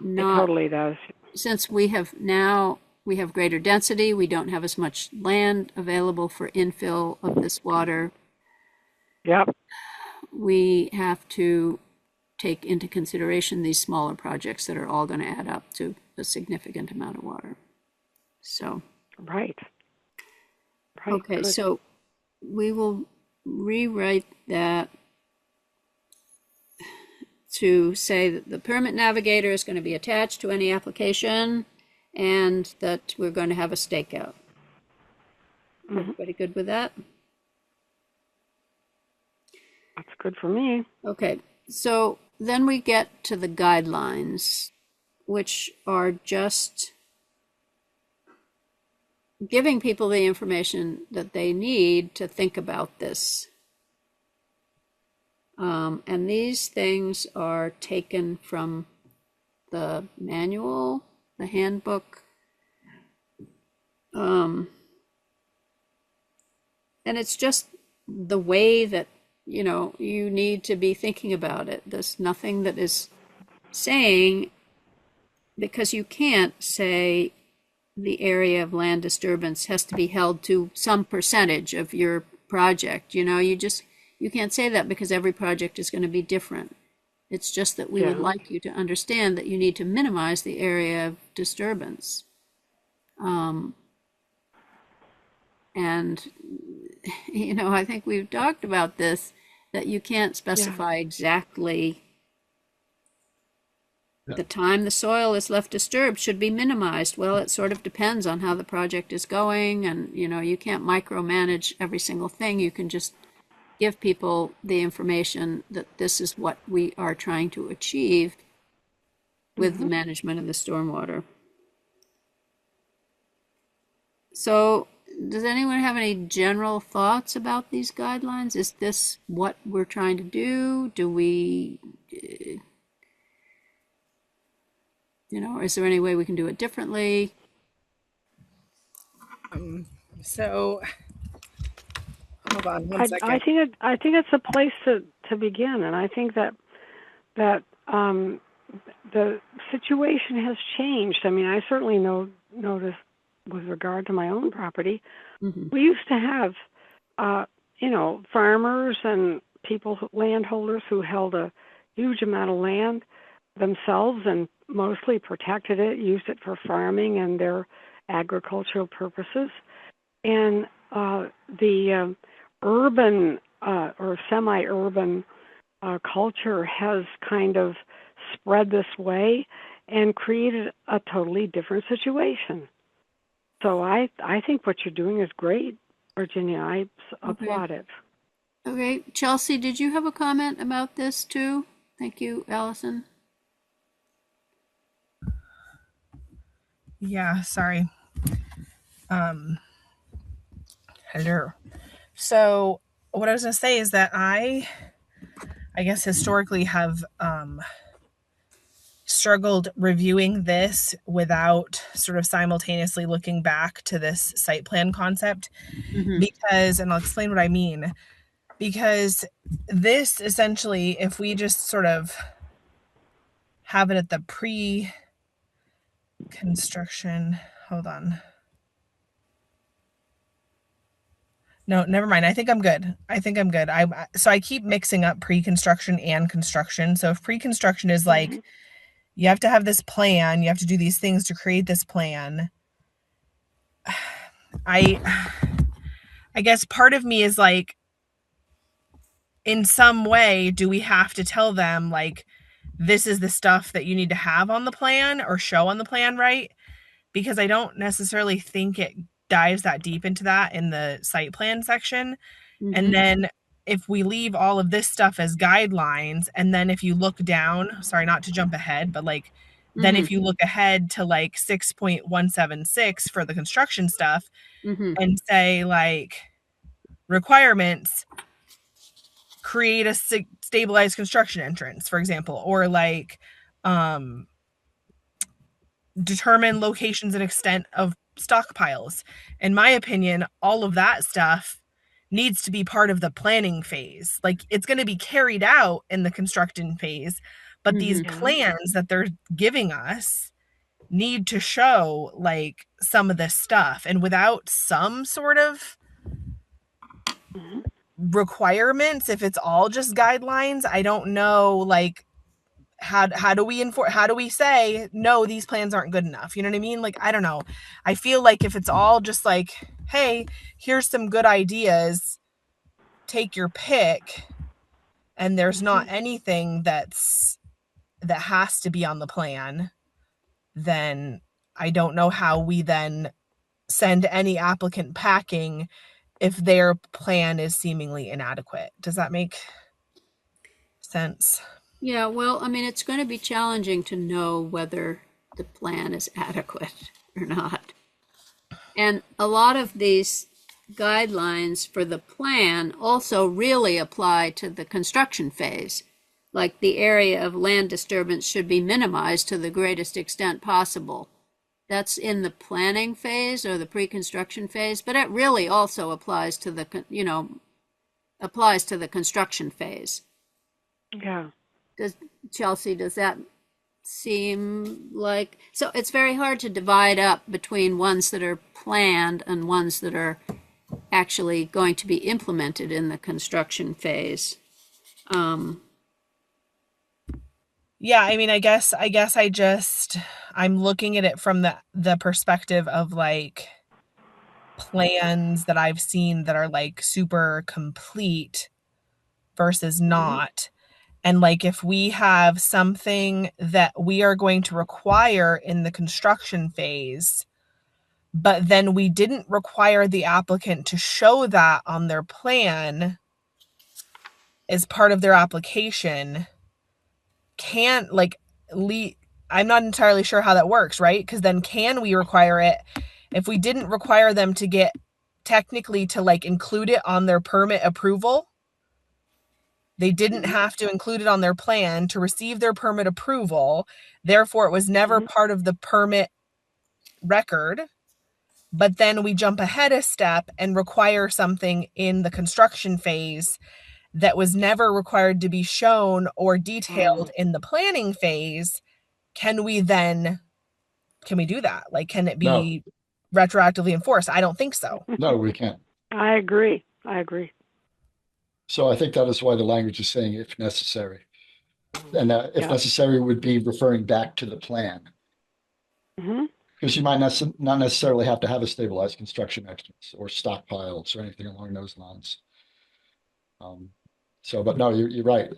not totally does. since we have greater density, we don't have as much land available for infill of this water. Yep. We have to take into consideration these smaller projects that are all going to add up to a significant amount of water. So, Right. okay, good. so we will rewrite that to say that the permit navigator is going to be attached to any application and that we're going to have a stakeout. Everybody good with that? That's good for me. Okay, so then we get to the guidelines, which are just giving people the information that they need to think about this. And these things are taken from the manual, the handbook. And it's just the way that, you need to be thinking about it. There's nothing that is saying, because you can't say the area of land disturbance has to be held to some percentage of your project. You can't say that because every project is going to be different. It's just that we would like you to understand that you need to minimize the area of disturbance. And, I think we've talked about this, that you can't specify exactly the time the soil is left disturbed should be minimized. Well, it sort of depends on how the project is going, and, you can't micromanage every single thing. You can just give people the information that this is what we are trying to achieve with the management of the stormwater. So, does anyone have any general thoughts about these guidelines? Is this what we're trying to do? Do we, or is there any way we can do it differently? So, hold on one second. I think it's a place to begin, and I think that the situation has changed. I mean, I certainly noticed with regard to my own property, we used to have, farmers and landholders who held a huge amount of land themselves and mostly protected it, used it for farming and their agricultural purposes. And the urban or semi-urban culture has kind of spread this way and created a totally different situation. So I think what you're doing is great, Virginia. I applaud it. Okay, Chelsea, did you have a comment about this too? Thank you, Allison. Yeah, sorry. Hello. So what I was going to say is that I guess historically have struggled reviewing this without sort of simultaneously looking back to this site plan concept because, and I'll explain what I mean, because this essentially, if we just sort of have it at the pre-construction, hold on. No, never mind. I think I'm good. So I keep mixing up pre-construction and construction. So if pre-construction is like, you have to have this plan, you have to do these things to create this plan. I I guess part of me is like, in some way, do we have to tell them like, this is the stuff that you need to have on the plan or show on the plan, right? Because I don't necessarily think it dives that deep into that in the site plan section. Mm-hmm. And then if we leave all of this stuff as guidelines, and then if you look down, sorry, not to jump ahead, but like, then if you look ahead to like 6.176 for the construction stuff and say like requirements, create a stabilized construction entrance, for example, or like determine locations and extent of stockpiles. In my opinion, all of that stuff needs to be part of the planning phase. Like it's going to be carried out in the construction phase, but these plans that they're giving us need to show like some of this stuff. And without some sort of requirements, if it's all just guidelines, I don't know, like how do we enforce, how do we say no, these plans aren't good enough? You know what I mean? Like, I don't know. I feel like if it's all just like, hey, here's some good ideas, take your pick, and there's not anything that has to be on the plan, then I don't know how we then send any applicant packing if their plan is seemingly inadequate. Does that make sense? Yeah, well, I mean, it's going to be challenging to know whether the plan is adequate or not. And a lot of these guidelines for the plan also really apply to the construction phase. Like the area of land disturbance should be minimized to the greatest extent possible. That's in the planning phase or the pre-construction phase, but it really also applies to the, applies to the construction phase. Yeah. Chelsea, does that seem like, so it's very hard to divide up between ones that are planned and ones that are actually going to be implemented in the construction phase. Yeah, I mean, I guess I'm looking at it from the perspective of like plans that I've seen that are like super complete versus not. And like, if we have something that we are going to require in the construction phase, but then we didn't require the applicant to show that on their plan as part of their application, I'm not entirely sure how that works, right? Because then can we require it if we didn't require them to get technically to like include it on their permit approval? They didn't have to include it on their plan to receive their permit approval. Therefore, it was never part of the permit record. But then we jump ahead a step and require something in the construction phase that was never required to be shown or detailed in the planning phase. Can we do that? Like, can it be retroactively enforced? I don't think so. No, we can't. I agree. So I think that is why the language is saying if necessary. And if necessary would be referring back to the plan. Because you might not necessarily have to have a stabilized construction entrance or stockpiles or anything along those lines. But no, you're right,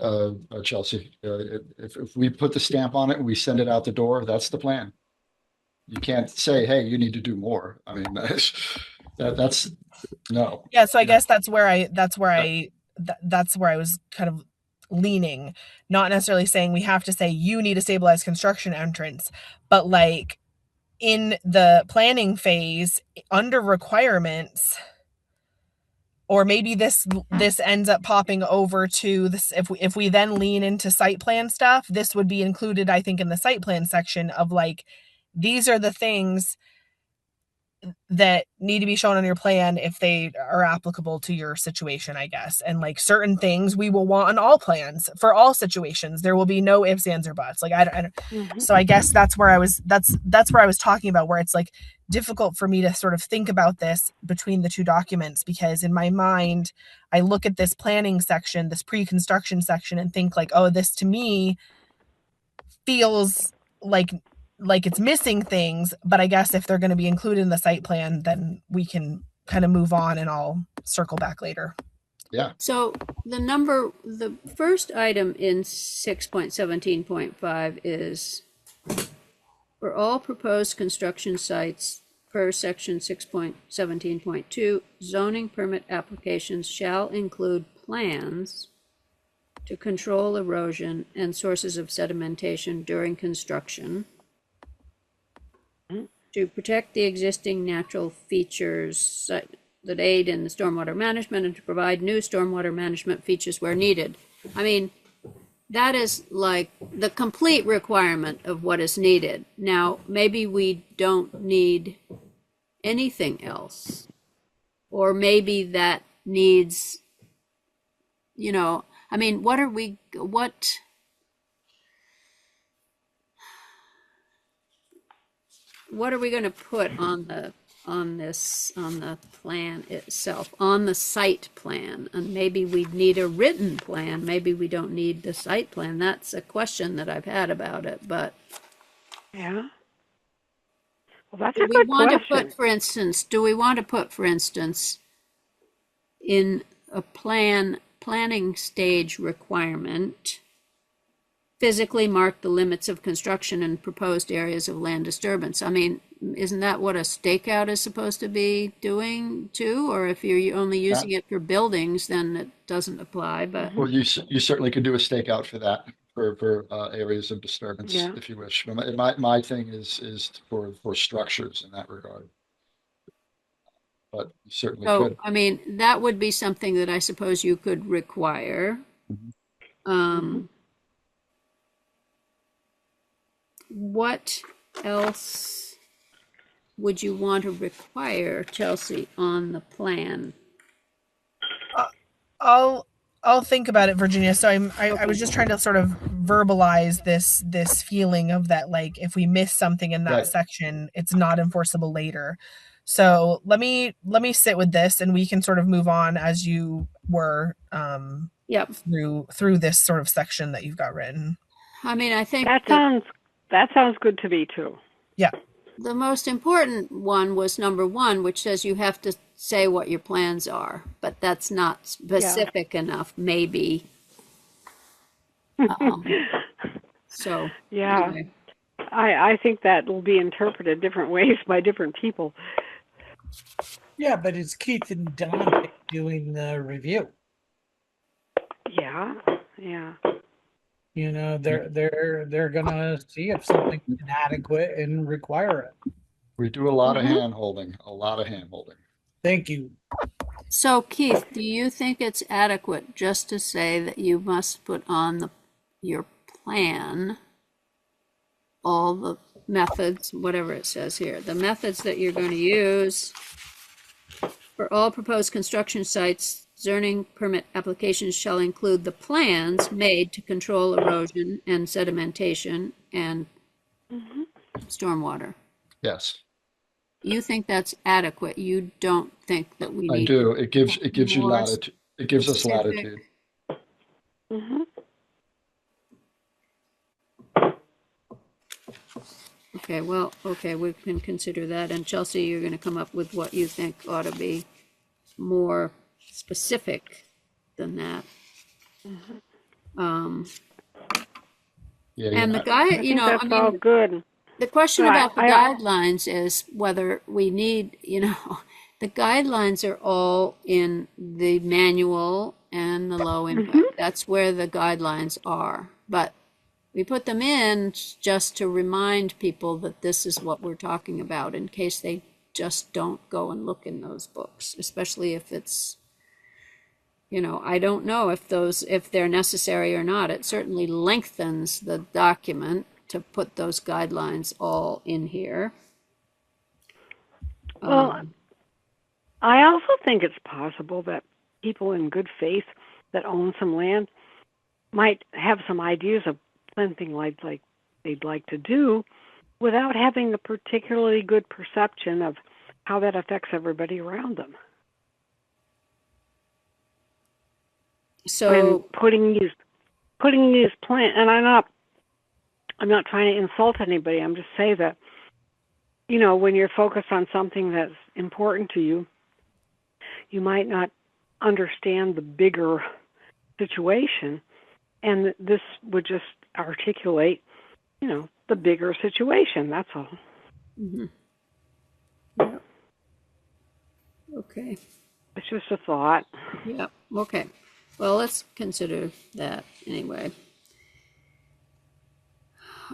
Chelsea. If we put the stamp on it and we send it out the door, that's the plan. You can't say, hey, you need to do more. I mean, that's no. Yeah, so I guess that's where I was kind of leaning, not necessarily saying we have to say you need a stabilized construction entrance, but like in the planning phase under requirements, or maybe this ends up popping over to this, if we then lean into site plan stuff, this would be included, I think, in the site plan section of like, these are the things that need to be shown on your plan if they are applicable to your situation, I guess. And like certain things we will want on all plans for all situations. There will be no ifs, ands, or buts. Like I don't. So I guess that's where I was talking about, where it's like difficult for me to sort of think about this between the two documents, because in my mind, I look at this planning section, this pre-construction section, and think like, oh, this to me feels like it's missing things. But I guess if they're going to be included in the site plan, then we can kind of move on, and I'll circle back later. Yeah. So the first item in 6.17.5 is for all proposed construction sites per section 6.17.2, zoning permit applications shall include plans to control erosion and sources of sedimentation during construction, to protect the existing natural features that aid in the stormwater management, and to provide new stormwater management features where needed. I mean, that is like the complete requirement of what is needed. Now, maybe we don't need anything else, or maybe that needs, you know, I mean, what are we going to put on the plan itself, on the site plan? And maybe we need a written plan, maybe we don't need the site plan. That's a question that I've had about it, but Yeah. Well, that's do a we good want to question. put, for instance, in a planning stage requirement, physically mark the limits of construction and proposed areas of land disturbance? I mean, isn't that what a stakeout is supposed to be doing too? Or if you're only using it for buildings, then it doesn't apply. But Well, you certainly could do a stakeout for that, for areas of disturbance, Yeah. if you wish. My thing is for structures in that regard. But you certainly could. I mean, that would be something that I suppose you could require. What else would you want to require, Chelsea, on the plan? I'll think about it, Virginia. So I was just trying to sort of verbalize this feeling of that, like, if we miss something in that Right. section, it's not enforceable later. So let me sit with this, and we can sort of move on as you were Yep. through this sort of section that you've got written. I mean, I think That sounds good to me too. Yeah. the most important one was number 1, which says you have to say what your plans are, but that's not specific enough, maybe. So Yeah. anyway. I think that will be interpreted different ways by different people. Yeah, but it's Keith and Dante doing the review. Yeah. Yeah. You know, they're gonna see if something's inadequate and require it. We do a lot of hand holding, Thank you. So Keith, do you think it's adequate just to say that you must put on your plan all the methods, whatever it says here, the methods that you're going to use for all proposed construction sites, zoning permit applications shall include the plans made to control erosion and sedimentation and stormwater? Yes, You think that's adequate? You don't think that we I need do. It gives you more latitude. It gives us specific? latitude. Mm-hmm. Okay, well, okay, we can consider that. And Chelsea, you're going to come up with what you think ought to be more specific than that. Yeah, And the I guy, think you know, that's I all mean, good. the question No, about the I- guidelines is whether we need, you know, the guidelines are all in the manual and the low impact. That's where the guidelines are. But we put them in just to remind people that this is what we're talking about in case they just don't go and look in those books, especially if it's, you know, I don't know if they're necessary or not. It certainly lengthens the document to put those guidelines all in here. Well, I also think it's possible that people in good faith that own some land might have some ideas of something like they'd like to do without having a particularly good perception of how that affects everybody around them. So And putting these plans, and I'm not trying to insult anybody. I'm just saying that, you know, when you're focused on something that's important to you, you might not understand the bigger situation, and this would just articulate, the bigger situation. That's all. Mm-hmm. Yeah. Okay. It's just a thought. Yeah. Okay. Well, let's consider that anyway.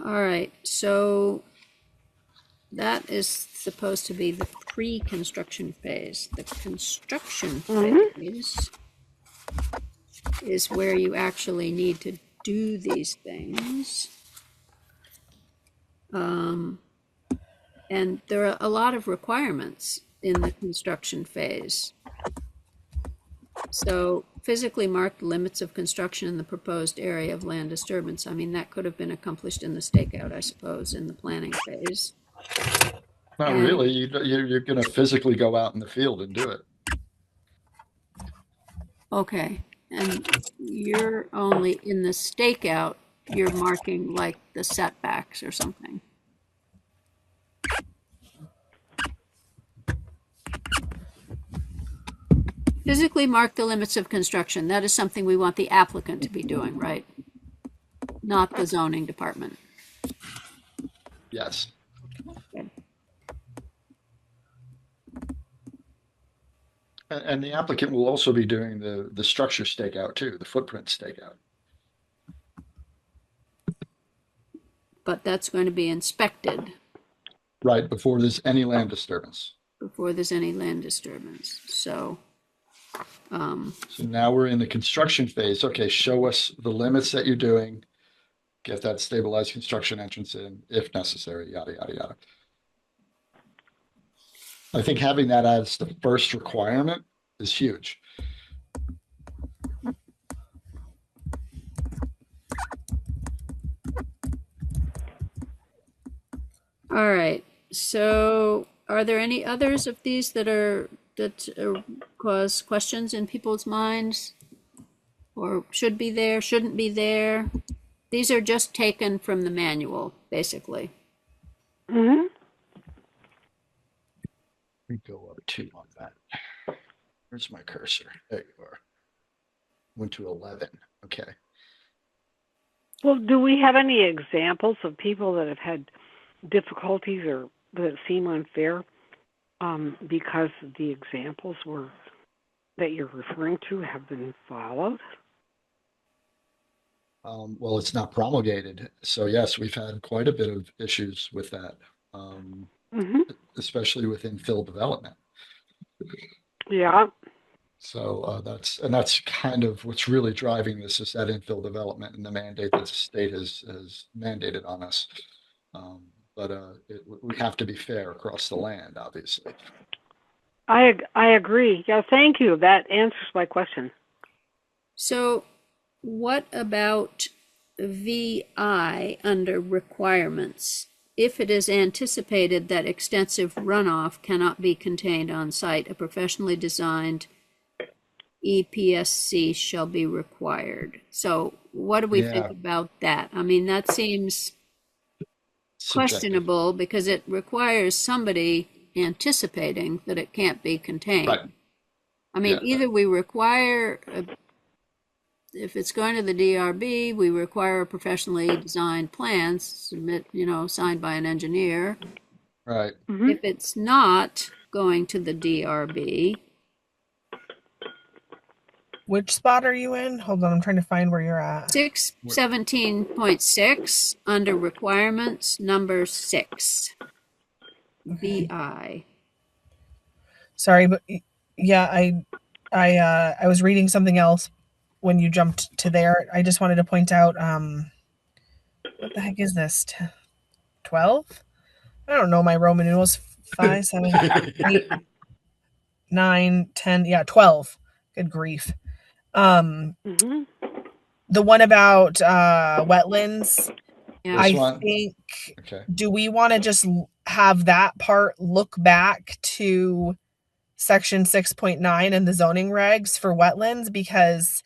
All right. So that is supposed to be the pre-construction phase. The construction phase is where you actually need to do these things. And there are a lot of requirements in the construction phase. So physically mark the limits of construction in the proposed area of land disturbance. I mean, that could have been accomplished in the stakeout, I suppose, in the planning phase. Not really. You're going to physically go out in the field and do it. Okay. And you're only in the stakeout, you're marking like the setbacks or something. Physically mark the limits of construction. That is something we want the applicant to be doing, right? Not the zoning department. Yes. Okay. And the applicant will also be doing the structure stakeout too, the footprint stakeout. But that's going to be inspected. Right, before there's any land disturbance. Before there's any land disturbance. So now we're in the construction phase. Okay, show us the limits that you're doing. Get that stabilized construction entrance in if necessary, yada, yada, yada. I think having that as the first requirement is huge. all right. So are there any others of these that cause questions in people's minds? Or should be there, shouldn't be there? These are just taken from the manual, basically. Mm-hmm. Let me go up 2 on that. Where's my cursor? There you are. Went to 11. Okay. Well, do we have any examples of people that have had difficulties or that seem unfair because the examples that you're referring to have been followed? Well, it's not promulgated. So yes, we've had quite a bit of issues with that, especially with infill development. Yeah. So that's kind of what's really driving this is that infill development and the mandate that the state has mandated on us. We have to be fair across the land, obviously. I agree. Yeah, thank you. That answers my question. So what about VI under requirements? If it is anticipated that extensive runoff cannot be contained on site, a professionally designed EPSC shall be required. So what do we think about that? I mean, that seems questionable because it requires somebody anticipating that it can't be contained. Right. I mean, either we require, if it's going to the DRB, we require a professionally designed plan, signed by an engineer. Right. Mm-hmm. If it's not going to the DRB. Which spot are you in? Hold on, I'm trying to find where you're at. 617.6 under requirements, number 6. VI. Sorry, but yeah, I was reading something else when you jumped to there. I just wanted to point out, what the heck is this? 12? I don't know my Roman numerals. 5, 7, 8, 9, 10. Yeah, 12. Good grief. The one about wetlands. Yeah. I think. Okay. Do we want to just have that part look back to section 6.9 and the zoning regs for wetlands, because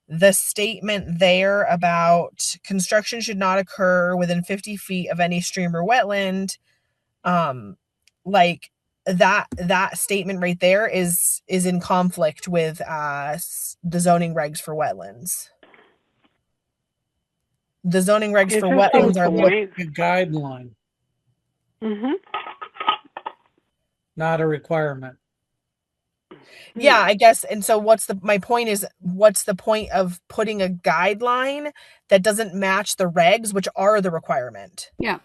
the statement there about construction should not occur within 50 feet of any stream or wetland, like that statement right there is in conflict with the zoning regs for wetlands. The zoning regs for wetlands are a guideline, not a requirement. Yeah, I guess. And so my point is, what's the point of putting a guideline that doesn't match the regs, which are the requirement? Yeah.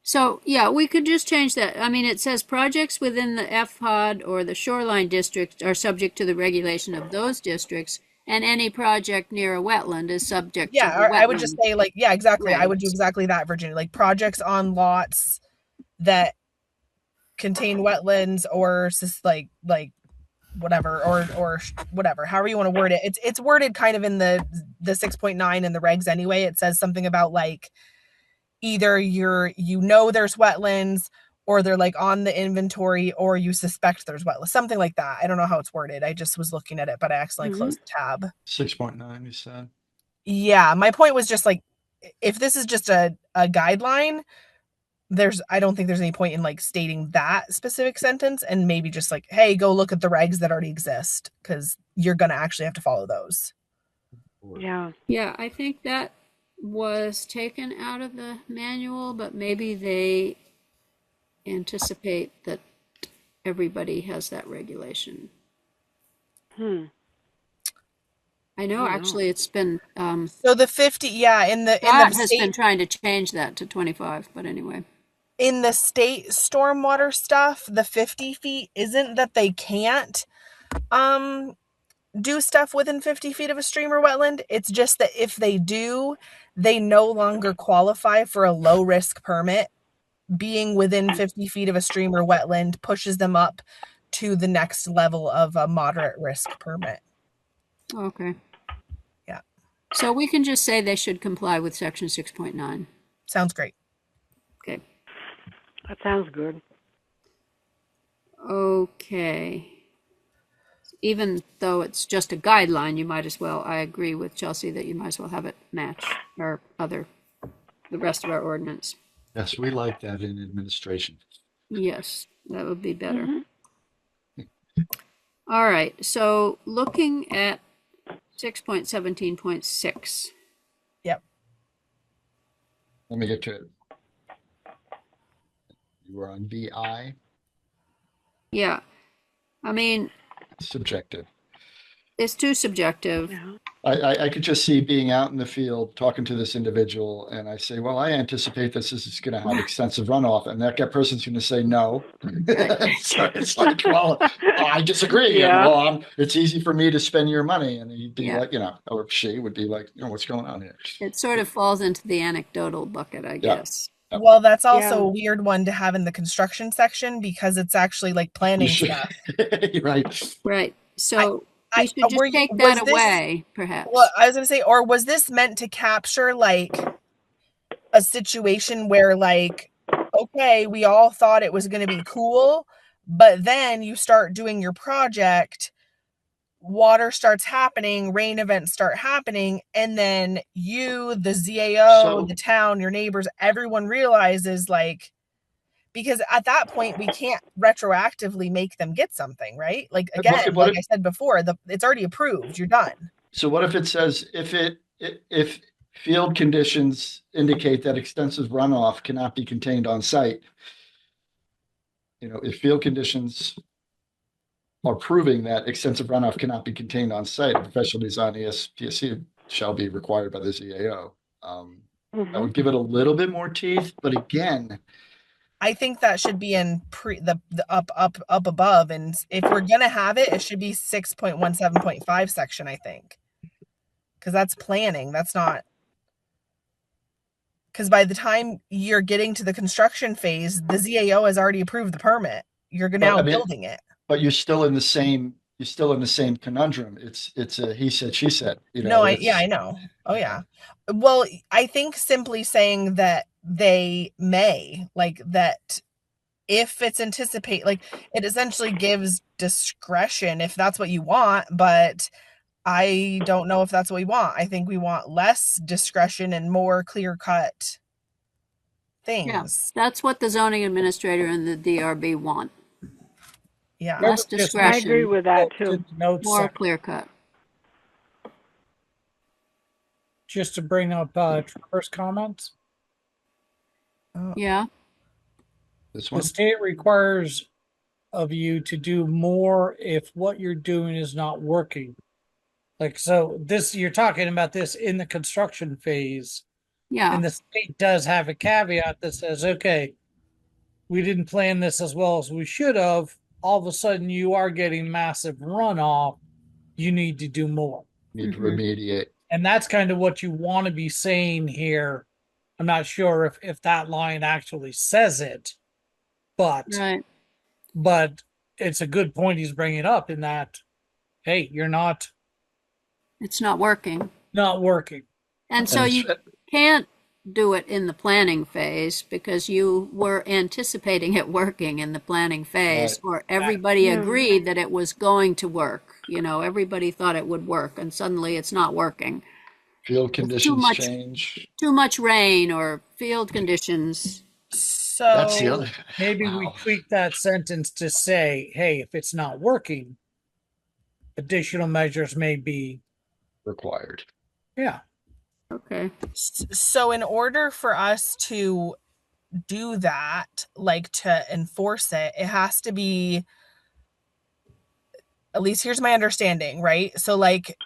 So, yeah, we could just change that. I mean, it says projects within the FPOD or the shoreline district are subject to the regulation of those districts, and any project near a wetland is subject to the wetland. I would just say, like, yeah, exactly. Right. I would do exactly that, Virginia. Like, projects on lots that contain wetlands or just like whatever, or whatever, however you want to word it. It's worded kind of in the 6.9 in the regs anyway. It says something about like either there's wetlands, or they're like on the inventory, or you suspect there's wetlands, something like that. I don't know how it's worded. I just was looking at it, but I accidentally closed the tab. 6.9, you said. Yeah, my point was just like, if this is just a guideline, I don't think there's any point in like stating that specific sentence, and maybe just like, hey, go look at the regs that already exist, because you're gonna actually have to follow those. Yeah. Yeah, I think that was taken out of the manual, but maybe they anticipate that everybody has that regulation. I know, actually, it's been so the 50, in the has state, been trying to change that to 25, but anyway. In the state stormwater stuff, the 50 feet isn't that they can't do stuff within 50 feet of a stream or wetland. It's just that if they do, they no longer qualify for a low risk permit. Being within 50 feet of a stream or wetland pushes them up to the next level of a moderate risk permit. Okay. Yeah. So we can just say they should comply with section 6.9. Sounds great. Okay. That sounds good. Okay. Even though it's just a guideline, you might as well, I agree with Chelsea that you might as well have it match the rest of our ordinance. Yes, we like that in administration. Yes, that would be better. All right, so looking at 6.17.6. Yep. Let me get to it. You were on VI. Yeah. I mean, Subjective. it's too subjective. Yeah. I could just see being out in the field talking to this individual, and I say, well, I anticipate this is going to have extensive runoff, and that person's going to say no. So it's like, well, I disagree. Yeah. And, well, it's easy for me to spend your money, and he'd be like, or she would be like, what's going on here? It sort of falls into the anecdotal bucket, I guess. Well, that's also a weird one to have in the construction section, because it's actually like planning stuff. Right. Right. So we should just take that away, perhaps. Well, I was going to say, or was this meant to capture like a situation where like, okay, we all thought it was going to be cool, but then you start doing your project, water starts happening, rain events start happening, and then you, the ZAO, the town, your neighbors, everyone realizes like, because at that point we can't retroactively make them get something, right? Like again, like I said before, it's already approved. You're done. So what if it says if field conditions indicate that extensive runoff cannot be contained on site? If field conditions are proving that extensive runoff cannot be contained on site, professional design ESPSC shall be required by the ZAO. That would give it a little bit more teeth, but again, I think that should be in the up above, and if we're gonna have it, it should be 6.17.5 section, I think, because that's planning. That's not, because by the time you're getting to the construction phase, the ZAO has already approved the permit. You're now building it, but you're still in the same conundrum. It's a he said, she said. I know. Oh yeah. Well, I think simply saying that they may, like that, if it's like it essentially gives discretion if that's what you want, but I don't know if that's what we want. I think we want less discretion and more clear-cut things. Yeah, that's what the zoning administrator and the DRB want. Yeah. Less Just- discretion. I agree with that To too. the notes More section. clear cut. Just to bring up Trevor's comments. Yeah. This The one, state requires of you to do more if what you're doing is not working. Like, so this, you're talking about this in the construction phase, Yeah. and the state does have a caveat that says, okay, we didn't plan this as well as we should have. All of a sudden you are getting massive runoff. You need to do more. need to Mhm. remediate. And that's kind of what you want to be saying here. I'm not sure if that line actually says it, but Right. but it's a good point he's bringing up in that, hey, you're not It's not working. working. And so And you can't do it in the planning phase because you were anticipating it working in the planning phase, Right. or everybody Yeah. agreed that it was going to work. You know, everybody thought it would work, and suddenly it's not working. Field Too conditions much- change. Too much rain or field conditions. So That's the other. Maybe we Wow. tweak that sentence to say, hey, if it's not working, additional measures may be, Required. yeah. Okay. So in order for us to do that, like to enforce it, it has to be, at least here's my understanding, right? So like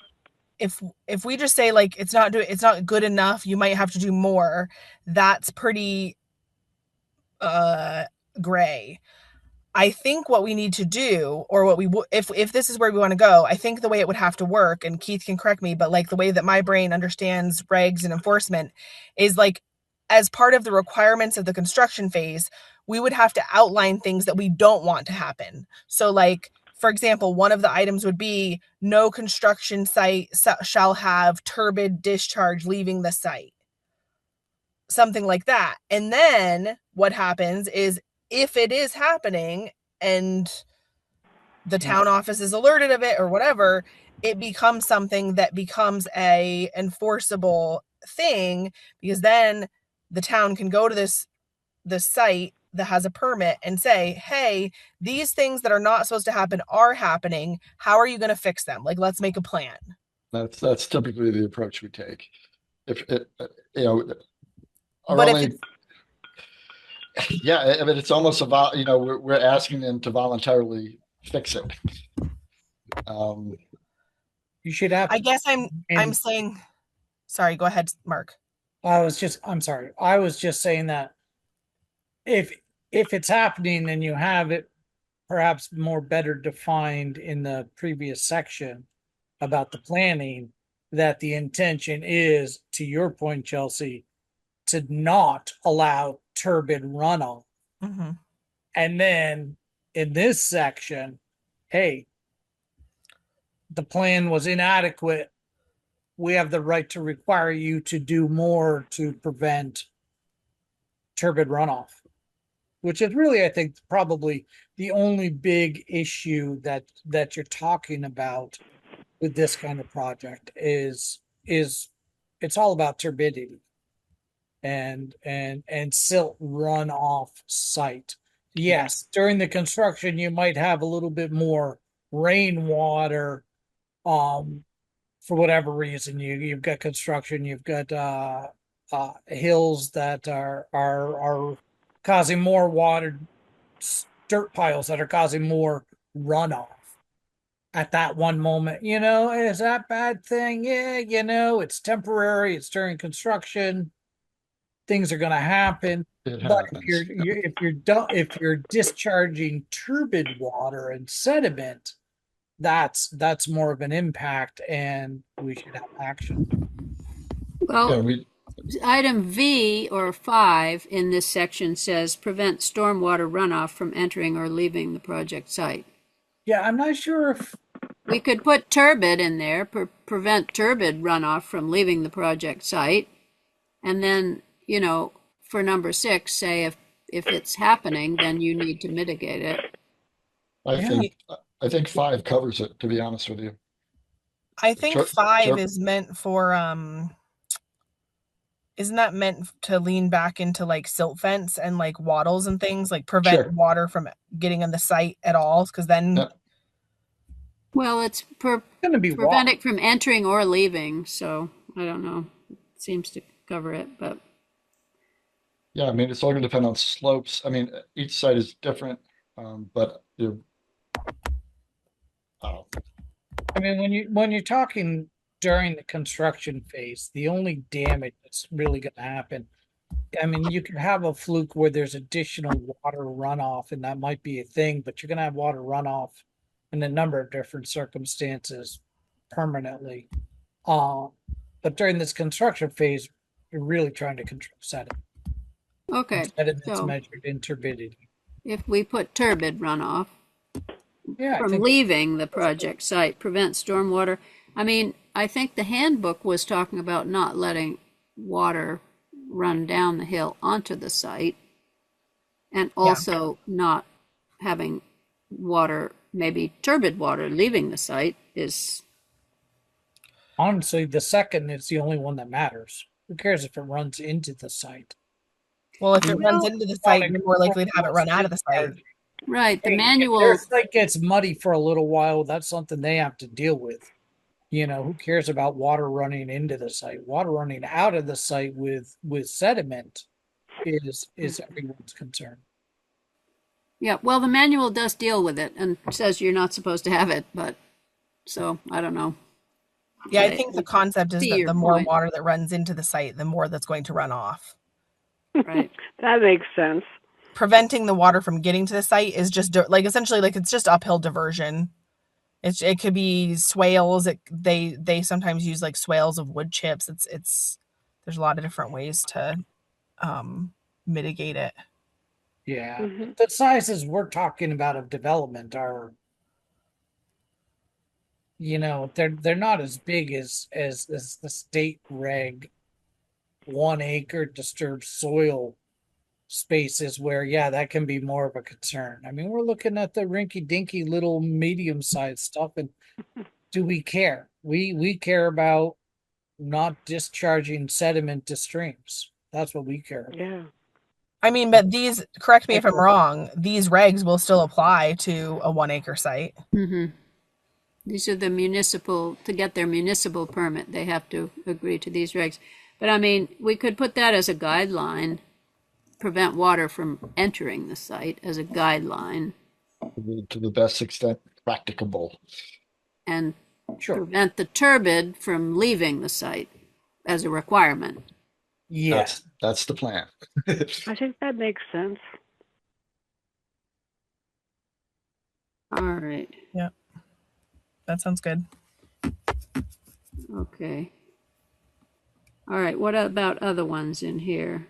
if we just say like it's not good enough, you might have to do more, that's pretty gray. I think what we need to do, or what we if this is where we want to go, I think the way it would have to work, and Keith can correct me, but like the way that my brain understands regs and enforcement is like, as part of the requirements of the construction phase, we would have to outline things that we don't want to happen. So like, for example, one of the items would be no construction site shall have turbid discharge leaving the site. Something like that. And then what happens is, if it is happening and the town office is alerted of it or whatever, it becomes something that becomes a enforceable thing, because then the town can go to this site that has a permit and say, hey, these things that are not supposed to happen are happening. How are you going to fix them? Like, let's make a plan. That's typically the approach we take. If it, our But if only, yeah, I mean, it's almost about, we're asking them to voluntarily fix it. You should have. I guess I'm saying, sorry, go ahead, Mark. I'm sorry. I was just saying that if it's happening, then you have it perhaps more better defined in the previous section about the planning, that the intention is, to your point, Chelsea, to not allow turbid runoff. Mm-hmm. And then in this section, hey, the plan was inadequate. We have the right to require you to do more to prevent turbid runoff, which is really, I think, probably the only big issue that you're talking about with this kind of project is it's all about turbidity and silt runoff site. Yes, during the construction, you might have a little bit more rainwater, for whatever reason. You've got construction, you've got hills that are causing more water, dirt piles that are causing more runoff at that one moment. Is that bad thing? Yeah, it's temporary, it's during construction, things are going to happen. It But happens. if you're discharging turbid water and sediment, that's more of an impact, and we should have action. Well, Yeah, item V or 5 in this section says prevent stormwater runoff from entering or leaving the project site. Yeah, I'm not sure if we could put turbid in there, prevent turbid runoff from leaving the project site. And then, for number 6, say if it's happening, then you need to mitigate it. I think 5 covers it, to be honest with you. I think 5 is meant for isn't that meant to lean back into like silt fence and like wattles and things, like prevent Sure. water from getting on the site at all? Because then, Yep. Well, it's Going to be prevent water. it from entering or leaving, so I don't know. It seems to cover it, but Yeah, I mean, it's all gonna depend on slopes. I mean, each site is different, but you're, oh, I mean, when you're talking during the construction phase, the only damage that's really going to happen. I mean, you can have a fluke where there's additional water runoff, and that might be a thing, but you're going to have water runoff in a number of different circumstances permanently. But during this construction phase, you're really trying to control sediment. okay. Sediment's So measured in turbidity. if we put turbid runoff Yeah, I from think leaving the project site, prevent stormwater. I mean, I think the handbook was talking about not letting water run down the hill onto the site, and also not having water, maybe turbid water, leaving the site is, honestly, the second is the only one that matters. Who cares if it runs into the site? well, if it Well, runs into the site, you're more likely to have it run out of the site. right, the Hey, manual, if their site gets muddy for a little while, that's something they have to deal with. You know, who cares about water running into the site? Water running out of the site with sediment is everyone's concern. yeah, well, the manual does deal with it and says you're not supposed to have it, but, so, I don't know. Yeah, I think the concept is See that your the more point. water that runs into the site, the more that's going to run off. Right. That makes sense. Preventing the water from getting to the site is just like essentially like it's just uphill diversion. It could be swales. They sometimes use like swales of wood chips. It's there's a lot of different ways to mitigate it. Yeah, Mhm. the sizes we're talking about of development are, they're not as big as the state reg 1 acre disturbed soil spaces where, yeah, that can be more of a concern. I mean, we're looking at the rinky dinky little medium sized stuff, and do we care? We care about not discharging sediment to streams. That's what we care about. Yeah. I mean, but these, correct me if I'm wrong, these regs will still apply to a 1 acre site. Mm-hmm. These are the municipal, to get their municipal permit, they have to agree to these regs. But I mean, we could put that as a guideline, prevent water from entering the site as a guideline, to the best extent practicable. and Sure. prevent the turbid from leaving the site as a requirement. Yes. That's the plan. I think that makes sense. All right. Yeah. That sounds good. Okay. All right. What about other ones in here?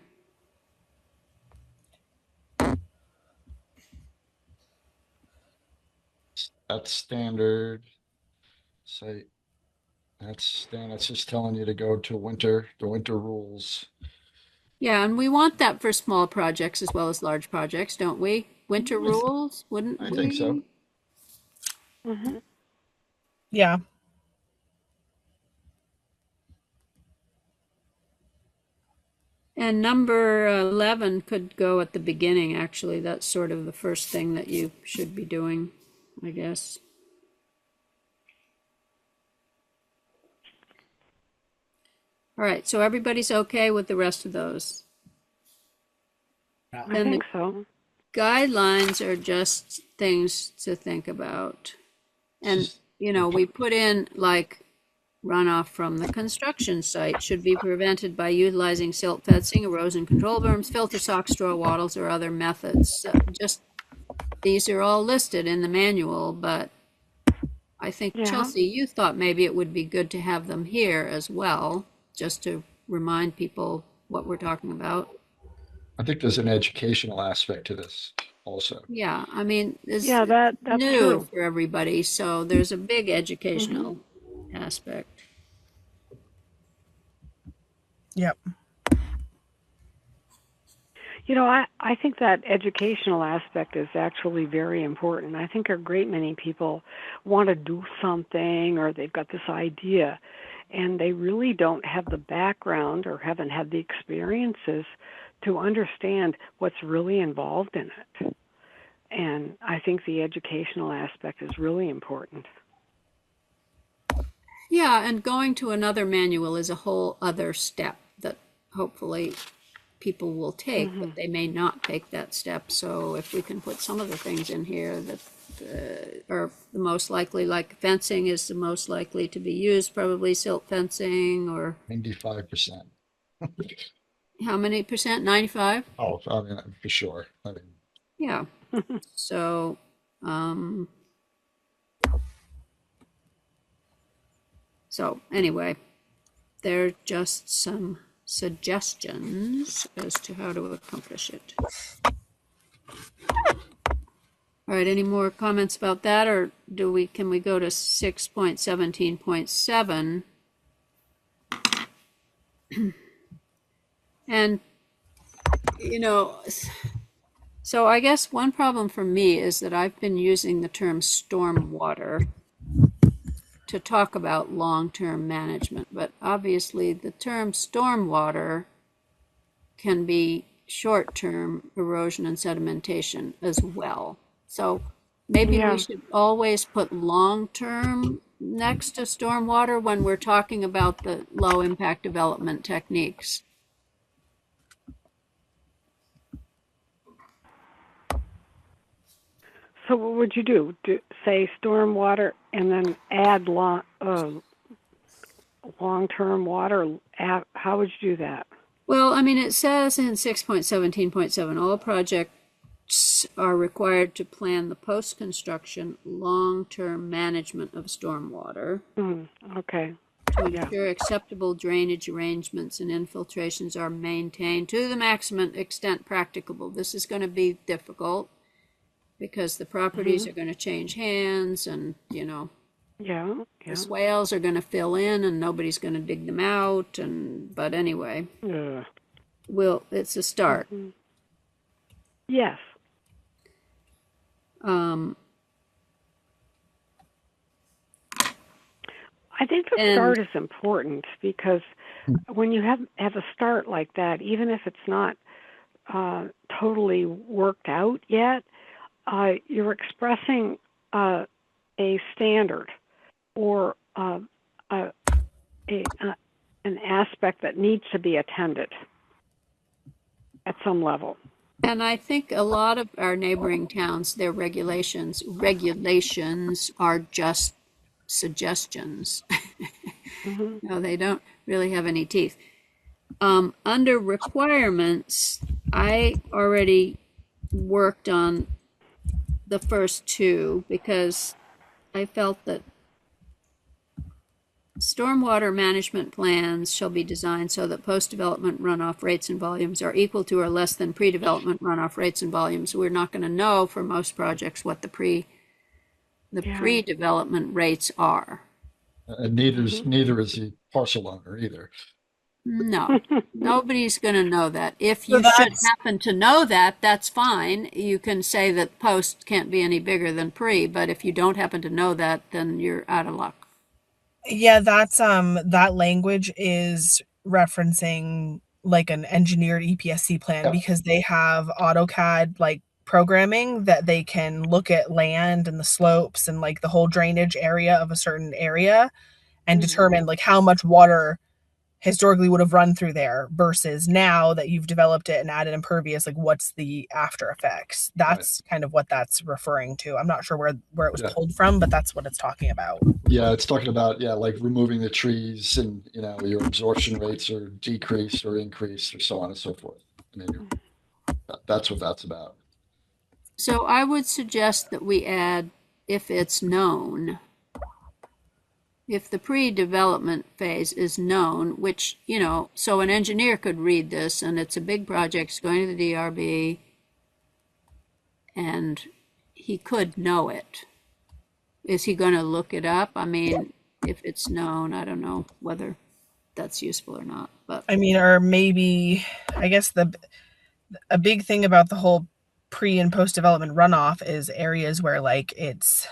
That's standard. Site. That's just telling you to go to the winter rules. Yeah, and we want that for small projects as well as large projects, don't we? Winter rules, wouldn't I we? think so. Mm-hmm. Yeah. And number 11 could go at the beginning, actually. That's sort of the first thing that you should be doing, I guess. All right, so everybody's okay with the rest of those? I And think so. guidelines are just things to think about. And, we put in like runoff from the construction site should be prevented by utilizing silt fencing, erosion control berms, filter sock, straw wattles, or other methods. Just these are all listed in the manual, but I think, Yeah. Chelsea, you thought maybe it would be good to have them here as well, just to remind people what we're talking about. I think there's an educational aspect to this also. Yeah, I mean, it's Yeah, that's new true. for everybody, so there's a big educational aspect. Yep. I think that educational aspect is actually very important. I think a great many people want to do something or they've got this idea. and they really don't have the background or haven't had the experiences to understand what's really involved in it. And I think the educational aspect is really important. Yeah, and going to another manual is a whole other step that hopefully people will take, but they may not take that step. So if we can put some of the things in here that are the most likely, like fencing is the most likely to be used, probably silt fencing, or 95%. how many percent? 95? Oh, I mean, for sure. I mean, Yeah. So, so anyway, they're just some suggestions as to how to accomplish it. All right, any more comments about that, or can we go to 6.17.7? And, so I guess one problem for me is that I've been using the term stormwater to talk about long-term management, but obviously the term stormwater can be short-term erosion and sedimentation as well. So maybe we should always put long-term next to stormwater when we're talking about the low-impact development techniques. So what would you do? Say stormwater and then add long-term water? How would you do that? Well, I mean, it says in 6.17.7, all projects are required to plan the post-construction long-term management of stormwater. Okay. To ensure acceptable drainage arrangements and infiltrations are maintained to the maximum extent practicable. This is going to be difficult because the properties are going to change hands, and the swales are going to fill in and nobody's going to dig them out, but anyway, it's a start. Yes. I think the start is important, because when you have a start like that, even if it's not totally worked out yet, you're expressing a standard or an aspect that needs to be attended at some level. And I think a lot of our neighboring towns, their regulations are just suggestions. No, they don't really have any teeth. Under requirements, I already worked on the first two because I felt that stormwater management plans shall be designed so that post-development runoff rates and volumes are equal to or less than pre-development runoff rates and volumes. We're not going to know for most projects what the pre-development rates are. And neither is the parcel owner either. No, nobody's going to know that. If you should happen to know that, that's fine. You can say that post can't be any bigger than pre, but if you don't happen to know that, then you're out of luck. Yeah, that's that language is referencing like an engineered EPSC plan, because they have AutoCAD like programming that they can look at land and the slopes and like the whole drainage area of a certain area and determine like how much water historically would have run through there versus now that you've developed it and added impervious, like what's the after effects. That's kind of what that's referring to. I'm not sure where it was pulled from, but that's what it's talking about. Yeah, it's talking about like removing the trees, and your absorption rates are decreased or increased or so on and so forth. I mean, that's what that's about. So I would suggest that we add, if it's known, if the pre-development phase is known, which, so an engineer could read this and it's a big project, it's going to the DRB, and he could know it. Is he going to look it up? I mean, if it's known, I don't know whether that's useful or not. But I mean, or maybe, I guess a big thing about the whole pre and post development runoff is areas where like it's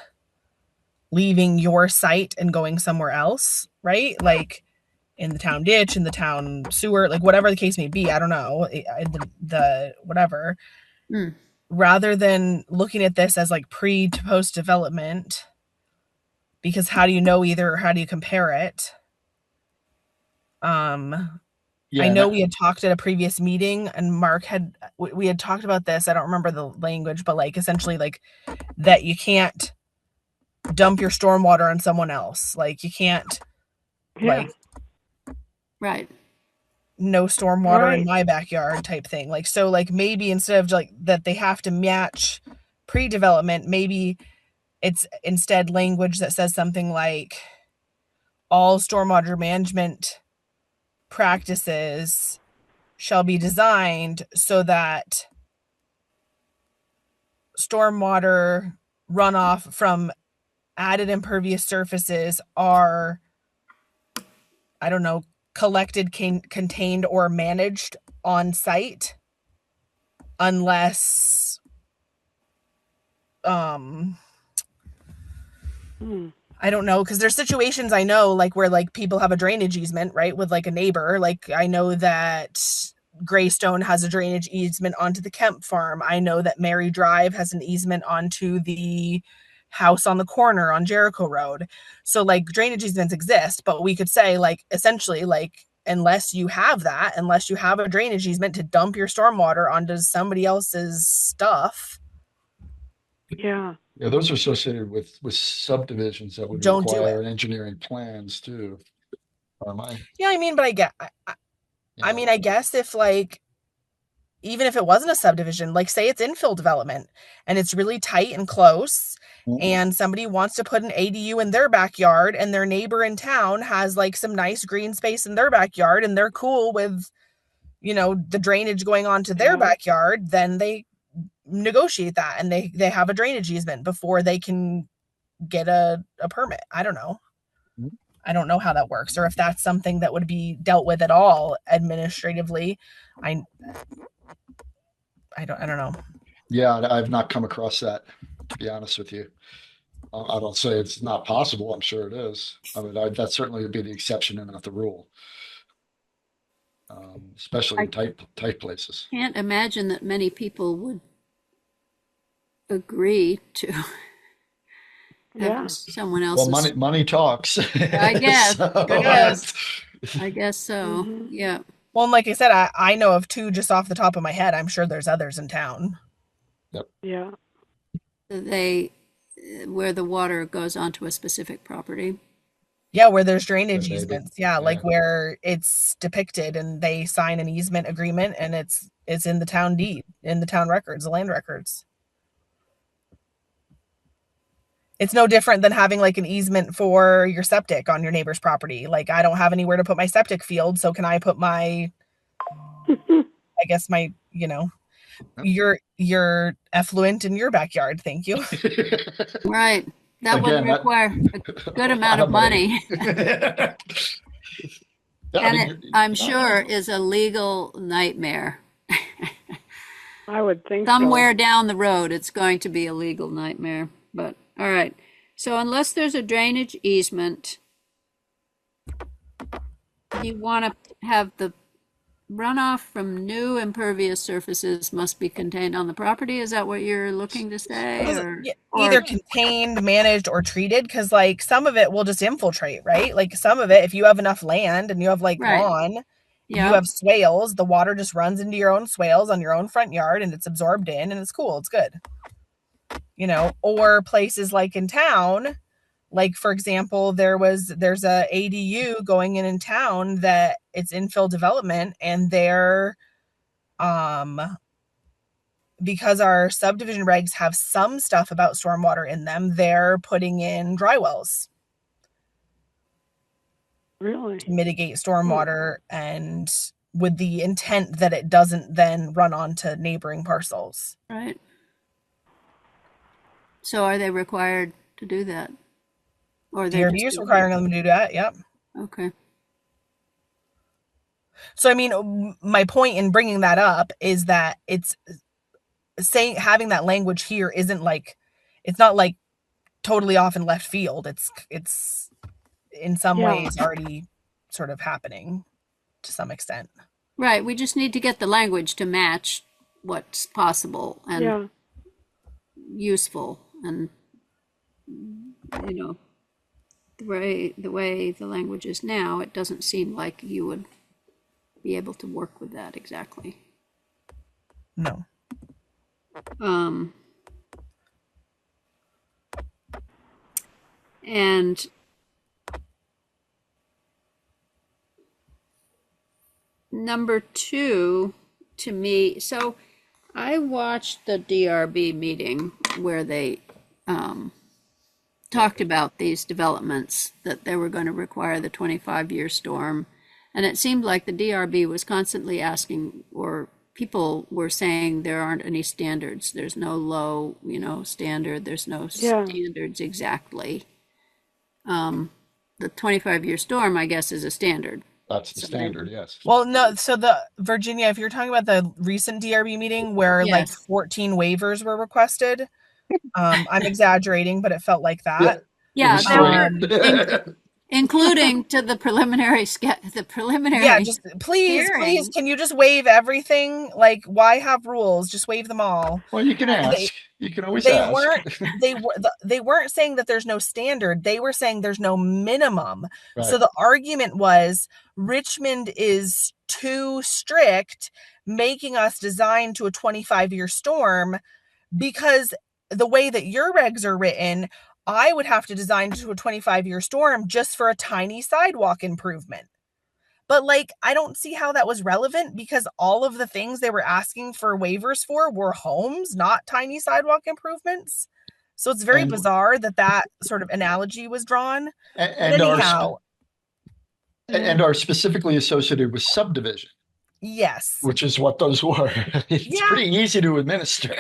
leaving your site and going somewhere else, right? Like in the town ditch, in the town sewer, like whatever the case may be. I don't know, the whatever. Rather than looking at this as like pre to post development, because how do you know either, or how do you compare it? I know we had talked at a previous meeting, and Mark we had talked about this. I don't remember the language, but like essentially like that you can't dump your stormwater on someone else. Like you can't like right. No stormwater in my backyard type thing. Like, so like maybe instead of like that they have to match pre-development, maybe it's instead language that says something like all stormwater management practices shall be designed so that stormwater runoff from added impervious surfaces are, I don't know, collected, contained, or managed on site, unless I don't know, because there's situations I know like where like people have a drainage easement, right, with like a neighbor. Like I know that Greystone has a drainage easement onto the Kemp farm. I know that Mary Drive has an easement onto the house on the corner on Jericho Road. So like drainage easements exist, but we could say like essentially like unless you have a drainage easement to dump your stormwater onto somebody else's stuff. Yeah. Yeah, those are associated with subdivisions that would require engineering plans too. Yeah, I mean, but I guess if like, even if it wasn't a subdivision, like say it's infill development and it's really tight and close, and somebody wants to put an ADU in their backyard and their neighbor in town has like some nice green space in their backyard and they're cool with, you know, the drainage going on to their backyard, then they negotiate that and they have a drainage easement before they can get a permit. I don't know. I don't know how that works, or if that's something that would be dealt with at all administratively. I don't know. Yeah, I've not come across that, to be honest with you. I don't say it's not possible. I'm sure it is. I mean, that certainly would be the exception and not the rule. Especially in tight places. Can't imagine that many people would agree to have someone else's. Well, money talks. I guess. I guess so. Yeah. Well, and like I said, I know of two just off the top of my head. I'm sure there's others in town. Yep. Yeah. Where the water goes onto a specific property. Yeah, where there's drainage easements. Yeah, like where it's depicted and they sign an easement agreement and it's in the town deed, in the town records, the land records. It's no different than having like an easement for your septic on your neighbor's property. Like I don't have anywhere to put my septic field, so can I put my I guess my, you know, your effluent in your backyard. Thank you. Right. That would require a good amount of money. And I'm sure is a legal nightmare. I would think somewhere down the road it's going to be a legal nightmare. But all right. So unless there's a drainage easement, you want to have the runoff from new impervious surfaces must be contained on the property. Is that what you're looking to say? Either contained, managed, or treated, because like some of it will just infiltrate, right? Like some of it, if you have enough land and you have like lawn, you have swales, the water just runs into your own swales on your own front yard and it's absorbed in and it's cool. It's good. You know, or places like in town, like for example, there's a ADU going in town that it's infill development and they're because our subdivision regs have some stuff about stormwater in them, they're putting in dry wells. Really? To mitigate stormwater and with the intent that it doesn't then run onto neighboring parcels. Right. So are they required to do that? Or DRB is requiring them to do that. Yep. Okay. So, I mean, my point in bringing that up is that it's having that language here isn't like, it's not like totally off in left field. It's in some ways already sort of happening to some extent. Right. We just need to get the language to match what's possible and useful, and the way the language is now, it doesn't seem like you would be able to work with that exactly. No. And number 2, to me, so I watched the DRB meeting where they talked about these developments, that they were going to require the 25-year storm. And it seemed like the DRB was constantly asking, or people were saying there aren't any standards. There's no low, standard. There's no standards exactly. The 25-year storm, I guess, is a standard. That's the standard, yes. Well, no, so Virginia, if you're talking about the recent DRB meeting where like 14 waivers were requested, I'm exaggerating, but it felt like that. Yeah, including to the preliminary Yeah, just please, can you just waive everything? Like, why have rules? Just waive them all. Well, you can ask. You can always ask. They weren't saying that there's no standard. They were saying there's no minimum. Right. So the argument was Richmond is too strict, making us design to a 25-year storm, because the way that your regs are written, I would have to design to a 25-year storm just for a tiny sidewalk improvement. But like, I don't see how that was relevant, because all of the things they were asking for waivers for were homes, not tiny sidewalk improvements. So it's very bizarre that sort of analogy was drawn. And are specifically associated with subdivision. Yes. Which is what those were. It's pretty easy to administer.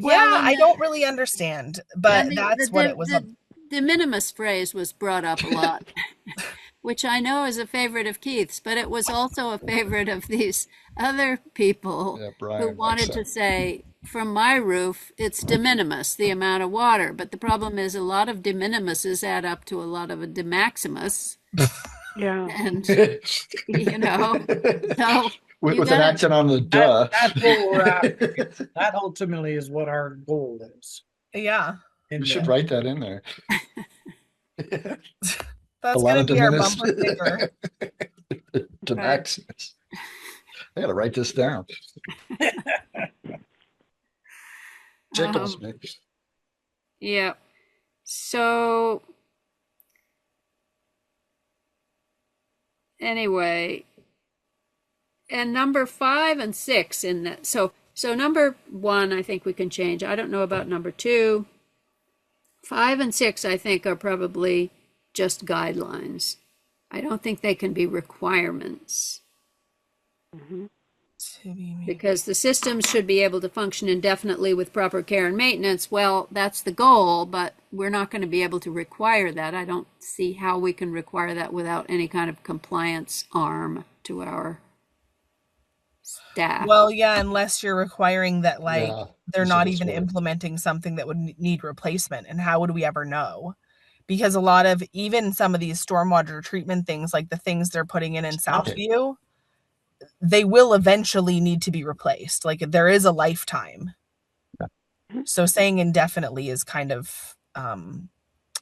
I don't really understand, but that's what it was. The de minimis phrase was brought up a lot, which I know is a favorite of Keith's, but it was also a favorite of these other people who wanted to say, from my roof, it's de minimis, the amount of water. But the problem is a lot of de minimises add up to a lot of a de maximus. Yeah. And, so with an accent on the duh. That ultimately is what our goal is. Yeah. We should write that in there. That's going to be our bumper sticker. To Maximus. I got to write this down. Tickles me. Yeah. So anyway, and number 5 and 6 in that. So number 1, I think we can change. I don't know about number 2. 5 and 6, I think, are probably just guidelines. I don't think they can be requirements. Mm-hmm. Because the system should be able to function indefinitely with proper care and maintenance. Well, that's the goal, but we're not going to be able to require that. I don't see how we can require that without any kind of compliance arm to our staff. Well, yeah, unless you're requiring that, they're not even implementing something that would need replacement. And how would we ever know? Because a lot of, even some of these stormwater treatment things, like the things they're putting in Southview, they will eventually need to be replaced. Like, there is a lifetime. So saying indefinitely is kind of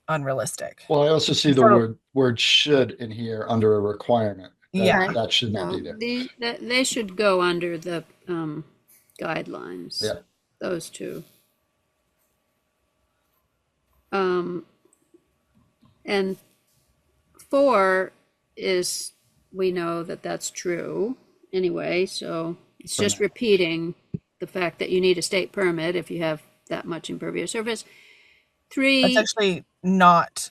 unrealistic. Well, I also see the word should in here under a requirement. That should not be there. They should go under the guidelines. Yeah. Those two. And 4 is, we know that that's true anyway, so it's just repeating the fact that you need a state permit if you have that much impervious surface. 3. That's actually not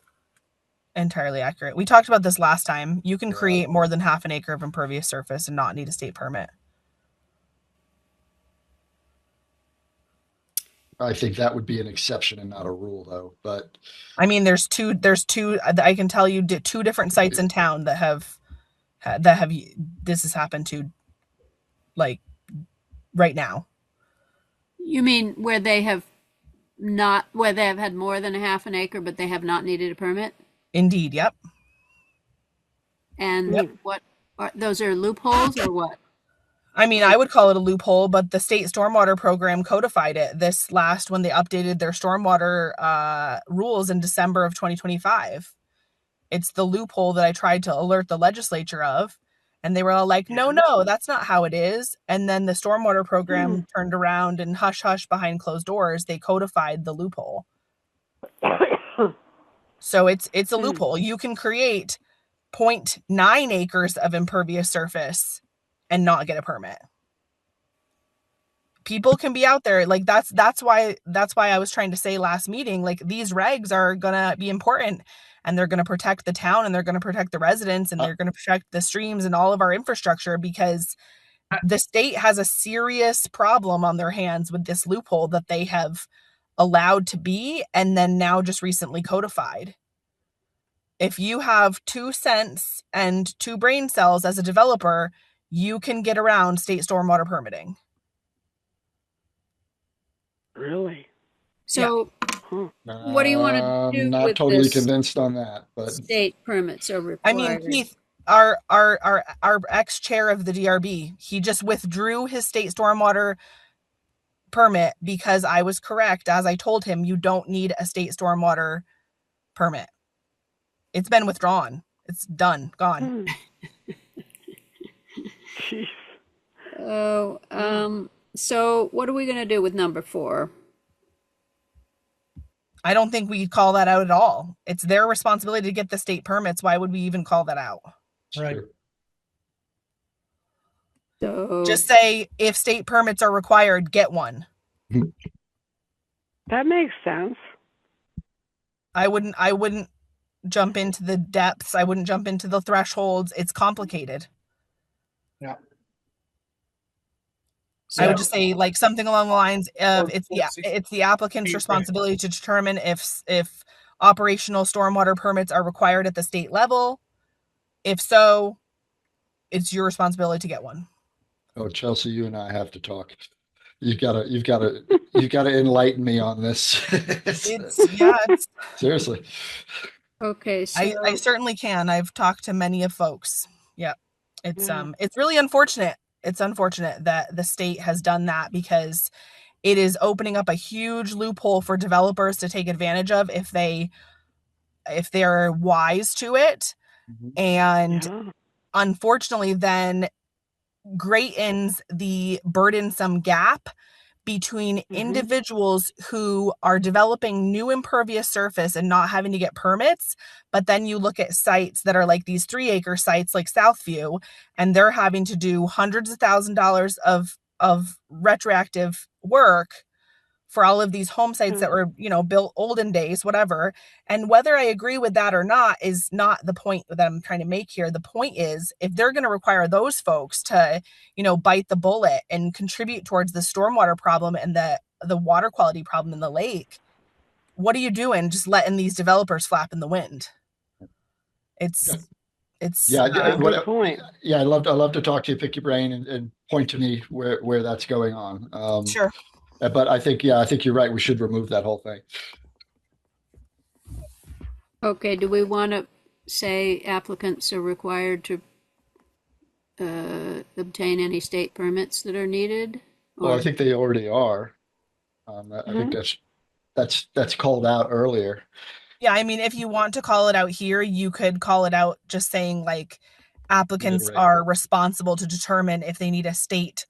entirely accurate. We talked about this last time. You can create more than half an acre of impervious surface and not need a state permit. I think that would be an exception and not a rule, though. But I mean, there's two. I can tell you 2 different sites in town that have this has happened to, like, right now. You mean where they have had more than a half an acre, but they have not needed a permit? Indeed. Yep. And Yep. what those are loopholes or what? I mean, I would call it a loophole, but the state stormwater program codified it this last when they updated their stormwater rules in December of 2025. It's the loophole that I tried to alert the legislature of. And they were all like, no, that's not how it is. And then the stormwater program turned around and hush hush behind closed doors. They codified the loophole. So it's a loophole. You can create 0.9 acres of impervious surface and not get a permit. People can be out there. Like that's why I was trying to say last meeting, like these regs are gonna be important and they're gonna protect the town and they're gonna protect the residents and they're gonna protect the streams and all of our infrastructure, because the state has a serious problem on their hands with this loophole that they have allowed to be and then now just recently codified. If you have 2 cents and 2 brain cells as a developer, you can get around state stormwater permitting. Really? So what do you want to do Not with totally this? convinced on that, but State permits are required. I mean, Keith, our ex-chair of the DRB, he just withdrew his state stormwater permit because I was correct. As I told him, you don't need a state stormwater permit. It's been withdrawn. It's done, gone. Jeez. Oh, so what are we going to do with number 4? I don't think we call that out at all. It's their responsibility to get the state permits. Why would we even call that out? Right. So Just say if state permits are required, get one. That makes sense. I wouldn't jump into the depths. I wouldn't jump into the thresholds. It's complicated. Yeah. I would just say like something along the lines of it's the applicant's responsibility to determine if operational stormwater permits are required at the state level. If so, it's your responsibility to get one. oh, Chelsea, you and I have to talk. You've got to enlighten me on this. It's Seriously. okay, so I certainly can. I've talked to many of folks. Yeah. It's really unfortunate. It's unfortunate that the state has done that because it is opening up a huge loophole for developers to take advantage of if they're wise to it. And unfortunately then greatens the burdensome gap between individuals who are developing new impervious surface and not having to get permits. But then you look at sites that are like these 3-acre sites like Southview, and they're having to do hundreds of $1,000s of retroactive work for all of these home sites that were, built olden days, whatever. And whether I agree with that or not is not the point that I'm trying to make here. The point is, if they're going to require those folks to, bite the bullet and contribute towards the stormwater problem and the water quality problem in the lake, what are you doing? Just letting these developers flap in the wind. It's good point. Yeah, I love to talk to you, pick your brain, and point to me where that's going on. Sure. But I think you're right. We should remove that whole thing. okay, do we want to say applicants are required to obtain any state permits that are needed? Well, I think they already are. I think that's called out earlier. Yeah, I mean, if you want to call it out here, you could call it out just saying like applicants are responsible to determine if they need a state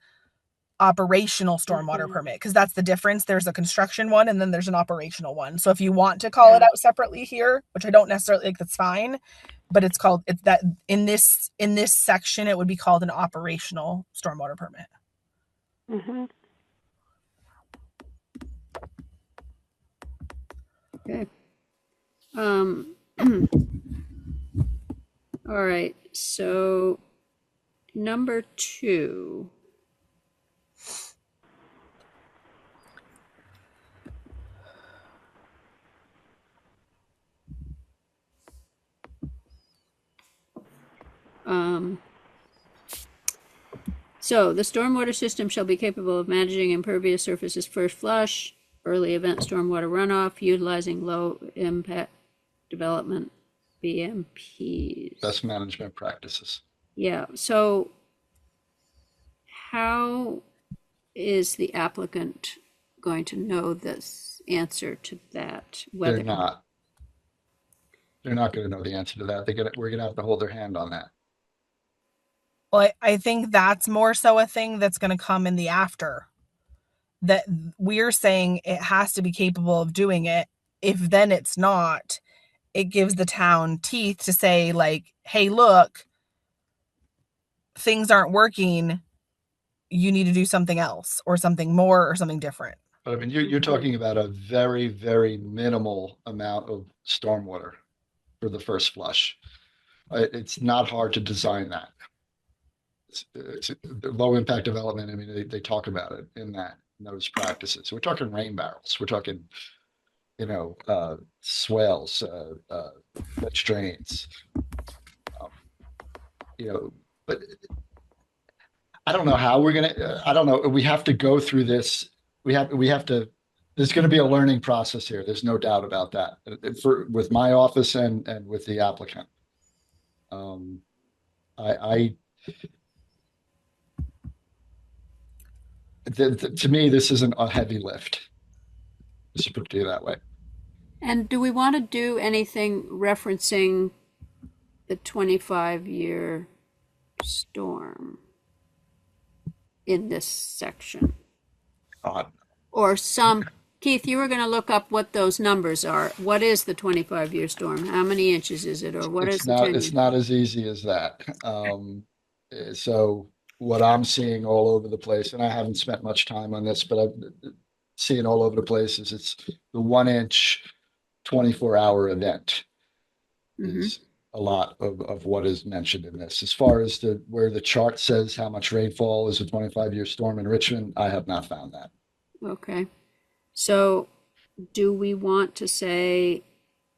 operational stormwater permit, because that's the difference. There's a construction one and then there's an operational one. So if you want to call it out separately here, which I don't necessarily think that's fine, but it's that in this section it would be called an operational stormwater permit. Okay. All right, so number 2. So the stormwater system shall be capable of managing impervious surfaces first flush, early event stormwater runoff, utilizing low impact development BMPs. Best management practices. Yeah, so how is the applicant going to know this answer to that? They're not. They're not going to know the answer to that. We're going to have to hold their hand on that. Well, I think that's more so a thing that's going to come in the after. That we're saying it has to be capable of doing it. If then it's not, it gives the town teeth to say, like, hey, look, things aren't working. You need to do something else or something more or something different. But I mean, you're talking about a very, very minimal amount of stormwater for the first flush. It's not hard to design that. It's low impact development. I mean, they talk about it in those practices. So we're talking rain barrels. We're talking, swales, wet drains. But I don't know how we're gonna. I don't know. We have to go through this. We have to. There's going to be a learning process here. There's no doubt about that. With my office and with the applicant. To me, this isn't a heavy lift. Just put it that way. And do we want to do anything referencing the 25-year storm in this section? Or Keith, you were going to look up what those numbers are. What is the 25-year storm? How many inches is it? Or what is the 10-year? It's not as easy as that. So what I'm seeing all over the place, and I haven't spent much time on this, but I'm seeing all over the place is it's the 1 inch 24-hour event is a lot of what is mentioned in this. As far as where the chart says how much rainfall is a 25-year storm in Richmond, I have not found that. Okay. So do we want to say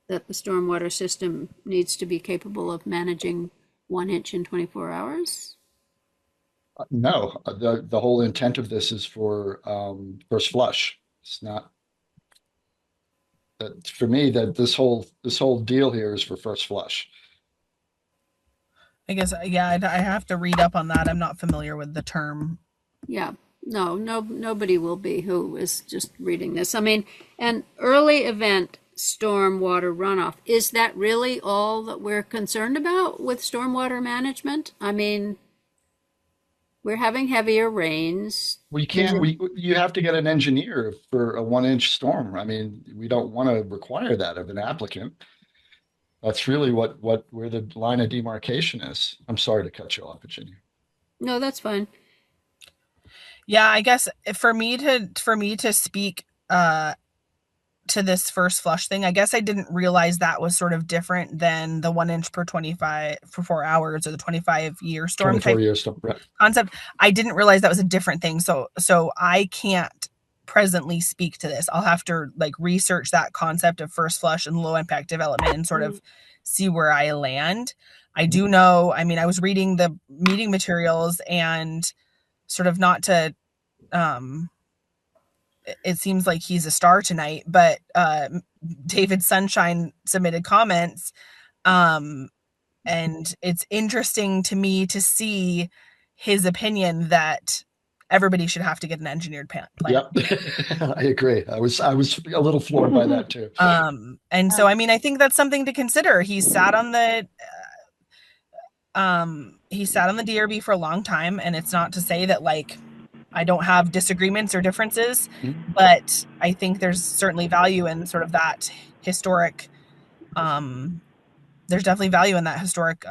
that the stormwater system needs to be capable of managing 1 inch in 24 hours? No, the whole intent of this is for first flush. It's not that for me that this whole deal here is for first flush. I guess, yeah, I have to read up on that. I'm not familiar with the term. Yeah, no, nobody will be who is just reading this. I mean, an early event stormwater runoff, is that really all that we're concerned about with stormwater management? I mean, we're having heavier rains. You have to get an engineer for a 1 inch storm. I mean, we don't want to require that of an applicant. That's really where the line of demarcation is. I'm sorry to cut you off, Virginia. No, that's fine. Yeah, I guess for me to speak to this first flush thing, I guess I didn't realize that was sort of different than the 1 inch per 4 hours or the 25-year storm type concept. I didn't realize that was a different thing. So I can't presently speak to this. I'll have to research that concept of first flush and low impact development and sort of see where I land. I do know, I mean, I was reading the meeting materials and sort of not to, it seems like he's a star tonight, but David Sunshine submitted comments. And it's interesting to me to see his opinion that everybody should have to get an engineered plan. Yep. I agree. I was a little floored by that too. And so, I mean, I think that's something to consider. He sat on the DRB for a long time, and it's not to say that I don't have disagreements or differences, but I think there's certainly value in sort of that historic, there's definitely value in that historic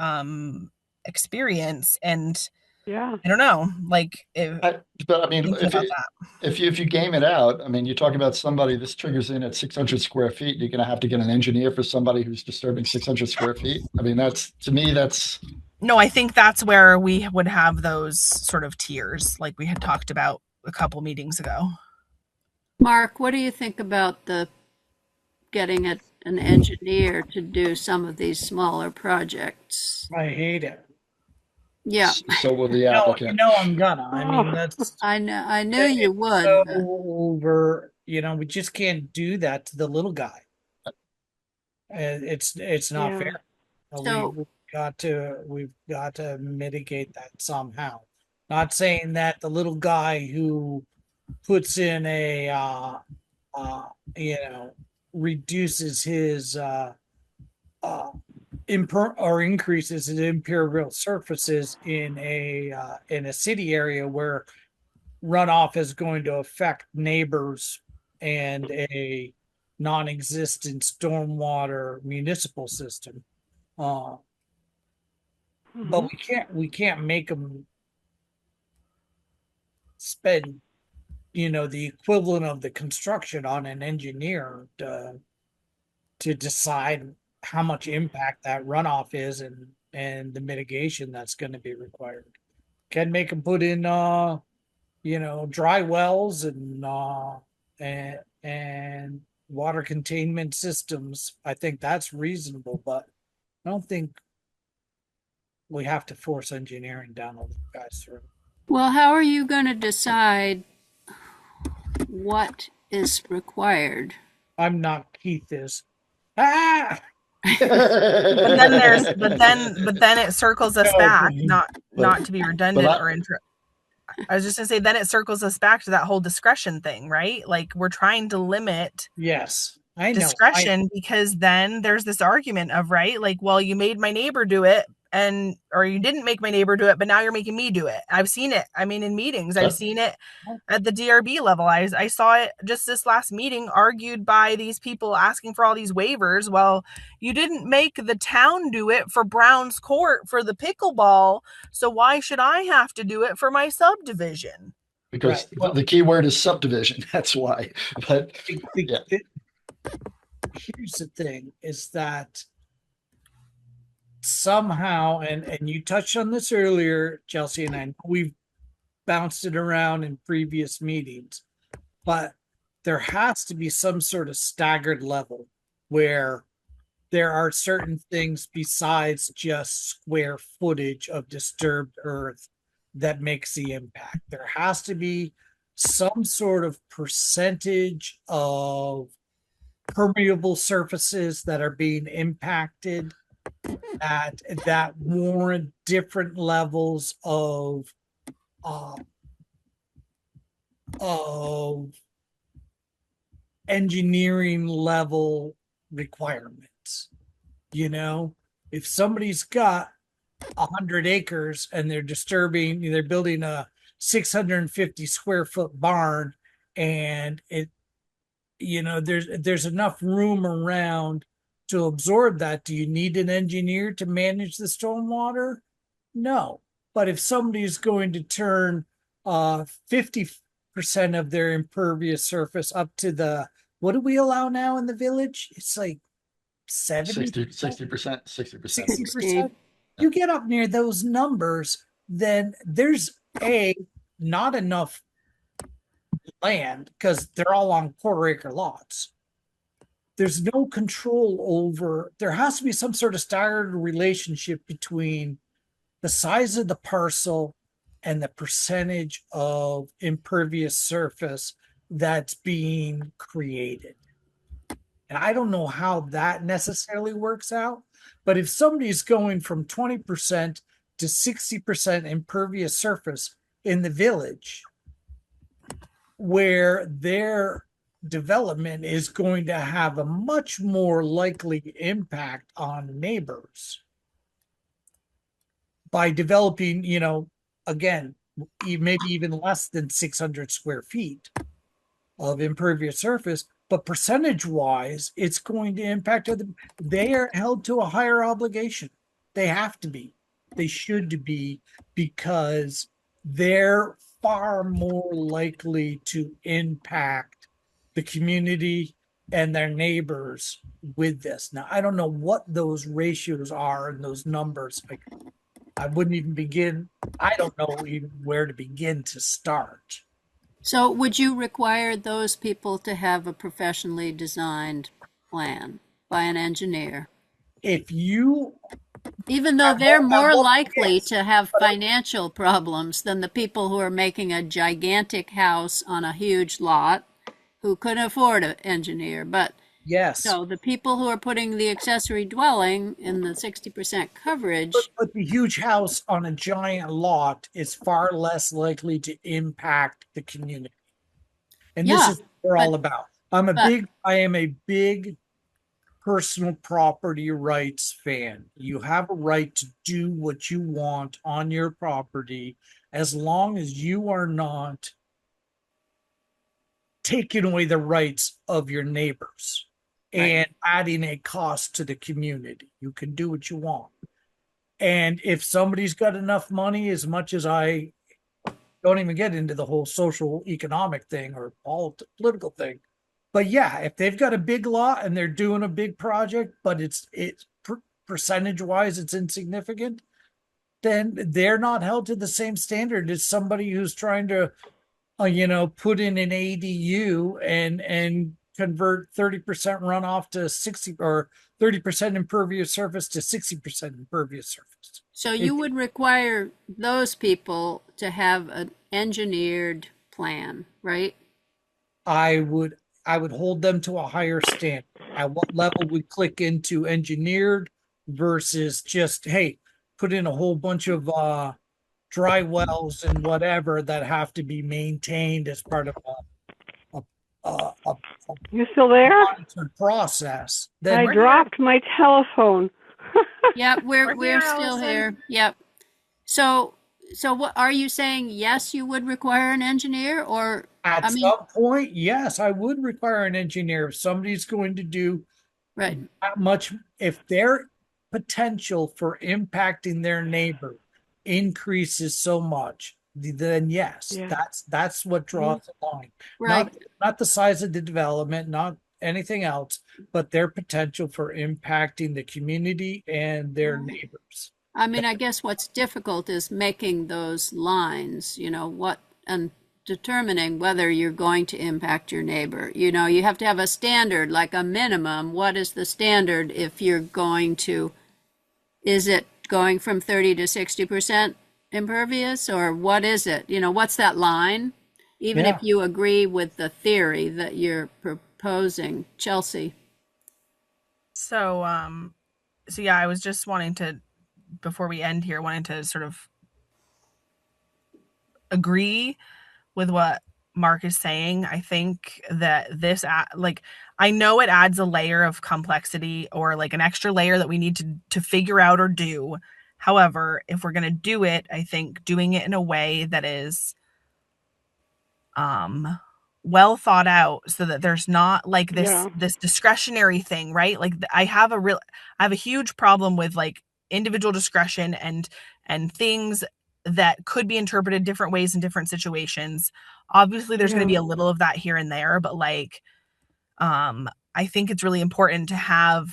experience. And yeah, I don't know, but I mean, if you game it out, I mean, you talk about somebody, this triggers in at 600 square feet, you're going to have to get an engineer for somebody who's disturbing 600 square feet. I mean, No, I think that's where we would have those sort of tiers like we had talked about a couple meetings ago. Mark, what do you think about getting an engineer to do some of these smaller projects? I hate it. Yeah. So will the applicant. No, I'm gonna. I mean, that's. I knew you would. Over, we just can't do that to the little guy. It's not fair. So- We've got to mitigate that somehow. Not saying that the little guy who puts in reduces his or increases his impermeable surfaces in a city area where runoff is going to affect neighbors and a non-existent stormwater municipal system. But we can't make them spend, the equivalent of the construction on an engineer to decide how much impact that runoff is and the mitigation that's going to be required. Can make them put in dry wells and water containment systems. I think that's reasonable, but I don't think we have to force engineering down all the guys through. Well, how are you going to decide what is required? I'm not. Keith is. Ah! But then it circles us back, not to be redundant or I was just gonna say, then it circles us back to that whole discretion thing, right? Like, we're trying to limit discretion because then there's this argument of, right, like, well, you made my neighbor do it or you didn't make my neighbor do it, but now you're making me do it. I've seen it. I mean, in meetings, I've seen it at the DRB level. I saw it just this last meeting argued by these people asking for all these waivers. Well, you didn't make the town do it for Brown's Court for the pickleball, so why should I have to do it for my subdivision? Because the key word is subdivision. That's why. But here's the thing: is that somehow, and you touched on this earlier, Chelsea, and we've bounced it around in previous meetings, but there has to be some sort of staggered level where there are certain things besides just square footage of disturbed earth that makes the impact. There has to be some sort of percentage of permeable surfaces that are being impacted that warrant different levels of engineering level requirements. If somebody's got 100 acres and they're building a 650 square foot barn, and there's enough room around to absorb that. Do you need an engineer to manage the stormwater? No. But if somebody's going to turn 50% of their impervious surface up to what do we allow now in the village? It's like 60%. 60%. You get up near those numbers, then there's not enough land because they're all on quarter-acre lots. There's no control over. There has to be some sort of staggered relationship between the size of the parcel and the percentage of impervious surface that's being created. And I don't know how that necessarily works out, but if somebody's going from 20% to 60% impervious surface in the village, where their development is going to have a much more likely impact on neighbors by developing, again, maybe even less than 600 square feet of impervious surface, but percentage wise, it's going to impact them. They are held to a higher obligation. They have to be. They should be, because they're far more likely to impact the community and their neighbors with this. Now, I don't know what those ratios are and those numbers. I wouldn't even begin. I don't know even where to begin to start. So would you require those people to have a professionally designed plan by an engineer? Even though they're more likely to have financial problems than the people who are making a gigantic house on a huge lot who couldn't afford an engineer. But Yes. So the people who are putting the accessory dwelling in the 60% coverage, But the huge house on a giant lot is far less likely to impact the community. And this yeah, is what we're all about. I am a big personal property rights fan. You have a right to do what you want on your property as long as you are not taking away the rights of your neighbors and adding a cost to the community. You can do what you want. And if somebody's got enough money, as much as I don't even get into the whole social economic thing or political thing, but yeah, if they've got a big lot and they're doing a big project, but it's percentage wise, it's insignificant, then they're not held to the same standard as somebody who's trying to, put in an ADU and convert 30% runoff to 60 or 30% impervious surface to 60% impervious surface. so you would require those people to have an engineered plan, right? I would hold them to a higher standard. At what level we click into engineered versus just, hey, put in a whole bunch of dry wells and whatever that have to be maintained as part of a You still there? process. I dropped my telephone. Yep, we're here, still Allison. here. Yep. So what are you saying? Yes, you would require an engineer, or At some point, yes, I would require an engineer. If somebody's going to do right? that much, if their potential for impacting their neighbor increases so much, then yes, Yeah. that's what draws the line. Right. Not the size of the development, not anything else, but their potential for impacting the community and their neighbors. I mean, I guess what's difficult is making those lines, and determining whether you're going to impact your neighbor. You have to have a standard, like a minimum. What is the standard if you're going to, is it going from 30 to 60% impervious, or what is it? What's that line? Even if you agree with the theory that you're proposing, Chelsea. So yeah, I was just wanting to, before we end here, wanting to sort of agree with what Mark is saying. I think that this, I know it adds a layer of complexity or like an extra layer that we need to figure out or do. However, if we're going to do it, I think doing it in a way that is well thought out, so that there's not like this discretionary thing, right? Like I have a huge problem with like individual discretion and things that could be interpreted different ways in different situations. Obviously there's going to be a little of that here and there, but like I think it's really important to have,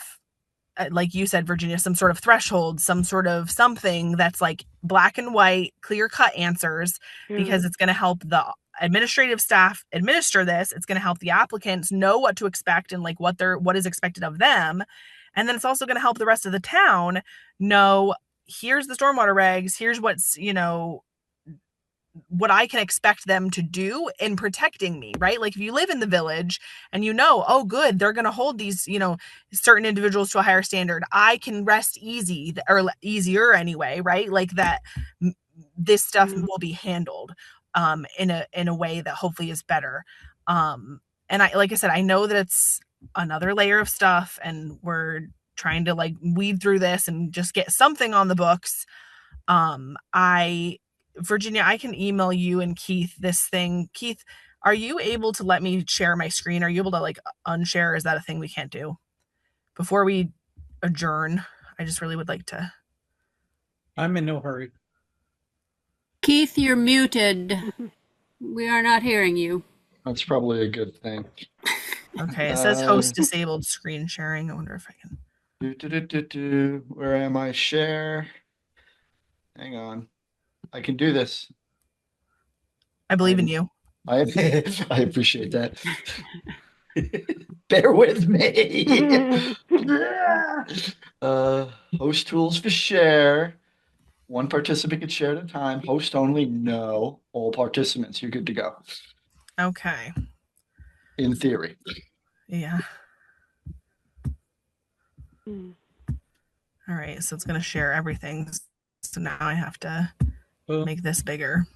like you said, Virginia, some sort of threshold, some sort of something that's like black and white, clear cut answers, because it's going to help the administrative staff administer this. It's going to help the applicants know what to expect and like what is expected of them. And then it's also going to help the rest of the town know, here's the stormwater regs, here's what's, what I can expect them to do in protecting me, right? Like if you live in the village and oh good, they're going to hold these, certain individuals to a higher standard, I can rest easy, or easier anyway, right? Like that this stuff will be handled in a way that hopefully is better. And like I said, I know that it's another layer of stuff and we're trying to like weed through this and just get something on the books. Virginia, I can email you and Keith this thing. Keith, are you able to let me share my screen? Are you able to like unshare? Is that a thing we can't do before we adjourn? I just really would like to. I'm in no hurry. Keith, you're muted. We are not hearing you. That's probably a good thing. Okay, it says host disabled screen sharing. I wonder if I can. Where am I? Share. Hang on. I can do this. I believe in you. I appreciate that. Bear with me. Host tools for share. One participant can share at a time. Host only, no. All participants, you're good to go. Okay. In theory. Yeah. All right, so it's going to share everything. So now I have to Boom. make this bigger.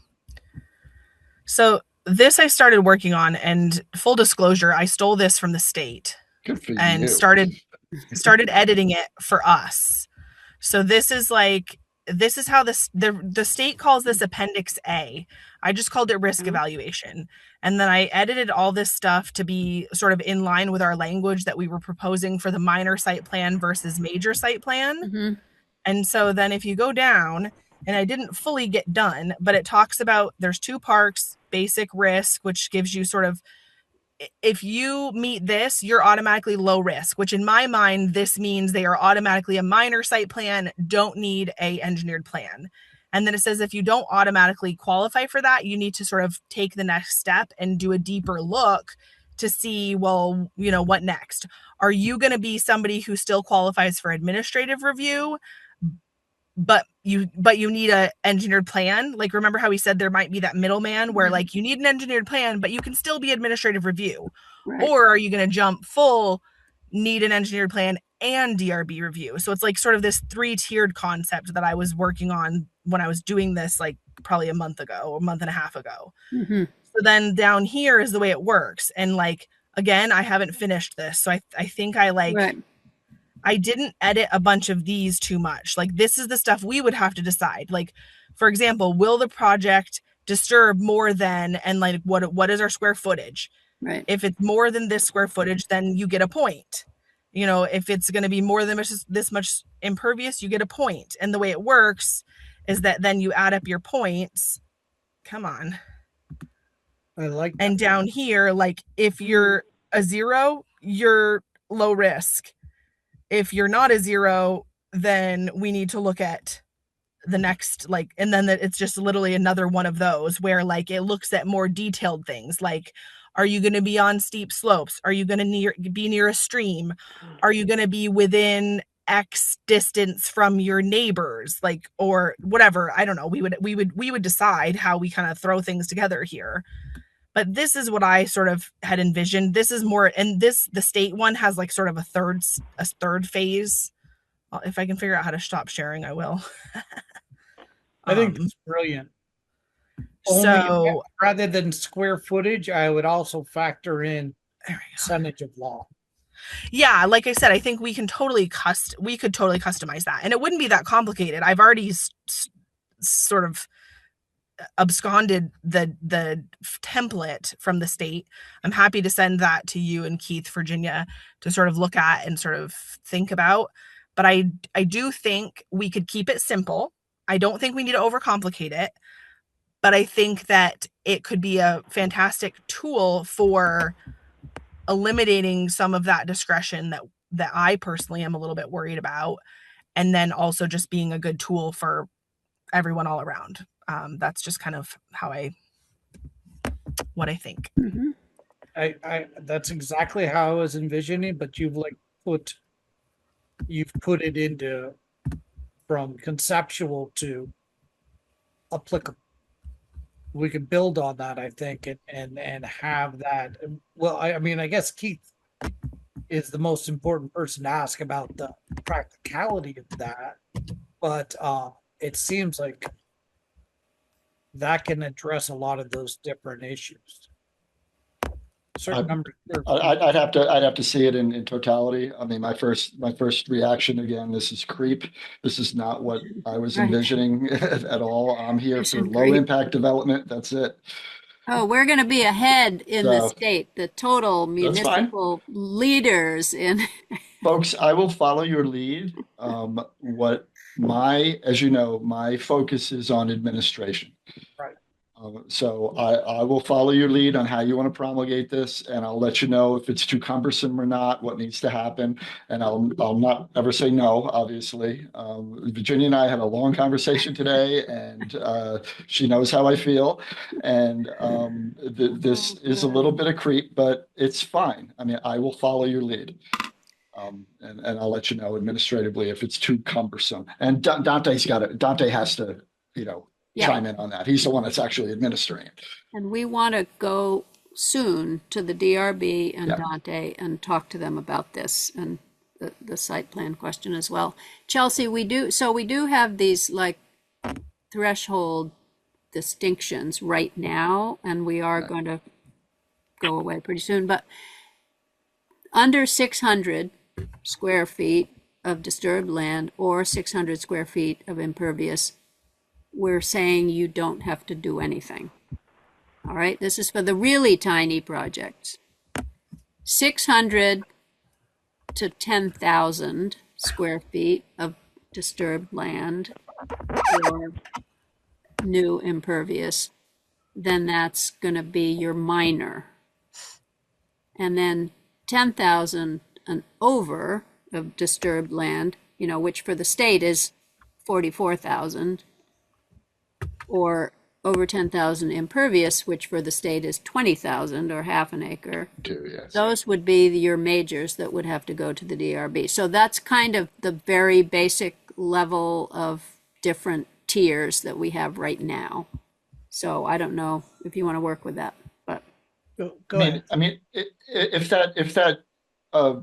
So this I started working on, and full disclosure, I stole this from the state Good for and you. started editing it for us. So this is how the state calls this Appendix A. I just called it risk evaluation. And then I edited all this stuff to be sort of in line with our language that we were proposing for the minor site plan versus major site plan. Mm-hmm. And so then if you go down, and I didn't fully get done, but it talks about there's 2 parks, basic risk, which gives you sort of, if you meet this, you're automatically low risk, which in my mind, this means they are automatically a minor site plan, don't need a engineered plan. And then it says if you don't automatically qualify for that, you need to sort of take the next step and do a deeper look to see, well, you know, what next? Are you going to be somebody who still qualifies for administrative review, but you need a engineered plan? Like, remember how we said there might be that middleman where like you need an engineered plan, but you can still be administrative review. Right. Or are you going to jump full, need an engineered plan and DRB review? So it's like sort of this 3-tiered concept that I was working on when I was doing this, like probably a month and a half ago. Mm-hmm. So then down here is the way it works. And like, again, I haven't finished this. So I think I Right. I didn't edit a bunch of these too much. Like, this is the stuff we would have to decide. Like, for example, will the project disturb more than, and like, what is our square footage? Right. If it's more than this square footage, then you get a point. You know, if it's going to be more than this much impervious, you get a point. And the way it works is that then you add up your points. Come on. I like that. And down here, like, if you're a 0, you're low risk. If you're not a 0, then we need to look at the next, like, and then it's just literally another one of those where like it looks at more detailed things. Like, are you going to be on steep slopes? Are you going to be near a stream? Are you going to be within X distance from your neighbors? Like, or whatever. I don't know. We would decide how we kind of throw things together here. But this is what I sort of had envisioned. This is more, and the state one has like sort of a third phase. If I can figure out how to stop sharing, I will. I think it's brilliant. So rather than square footage, I would also factor in percentage of law. Yeah, like I said, I think we could totally customize that, and it wouldn't be that complicated. I've already sort of absconded the template from the state. I'm happy to send that to you and Keith, Virginia, to sort of look at and sort of think about. But I do think we could keep it simple. I don't think we need to overcomplicate it. But I think that it could be a fantastic tool for eliminating some of that discretion that I personally am a little bit worried about. And then also just being a good tool for everyone all around. That's just kind of what I think. Mm-hmm. I that's exactly how I was envisioning, but you've put it into from conceptual to applicable. We can build on that, I think, and have that. Well, I mean, I guess Keith is the most important person to ask about the practicality of that, but it seems like that can address a lot of those different issues. Certain number. I'd have to see it in totality. I mean, my first reaction, again, this is creep. This is not what I was envisioning at all. I'm here for low impact development. That's it. Oh, we're going to be ahead in the state, the total municipal leaders in. Folks, I will follow your lead. As you know, my focus is on administration. Right. So I will follow your lead on how you want to promulgate this, and I'll let you know if it's too cumbersome or not, what needs to happen. And I'll not ever say no, obviously. Virginia and I had a long conversation today, and she knows how I feel. And this is a little bit of creep, but it's fine. I mean, I will follow your lead. And I'll let you know administratively if it's too cumbersome. And Dante has to, chime in on that. He's the one that's actually administering it. And we want to go soon to the DRB and Dante and talk to them about this and the site plan question as well. Chelsea, we do have these like threshold distinctions right now, and we are going to go away pretty soon, but under 600 square feet of disturbed land or 600 square feet of impervious, we're saying you don't have to do anything. All right, this is for the really tiny projects. 600 to 10,000 square feet of disturbed land or new impervious, then that's going to be your minor. And then 10,000 and over of disturbed land, which for the state is 44,000, or over 10,000 impervious, which for the state is 20,000 or half an acre. Yes. Those would be your majors that would have to go to the DRB. So that's kind of the very basic level of different tiers that we have right now. So I don't know if you want to work with that, but go ahead. I mean, if that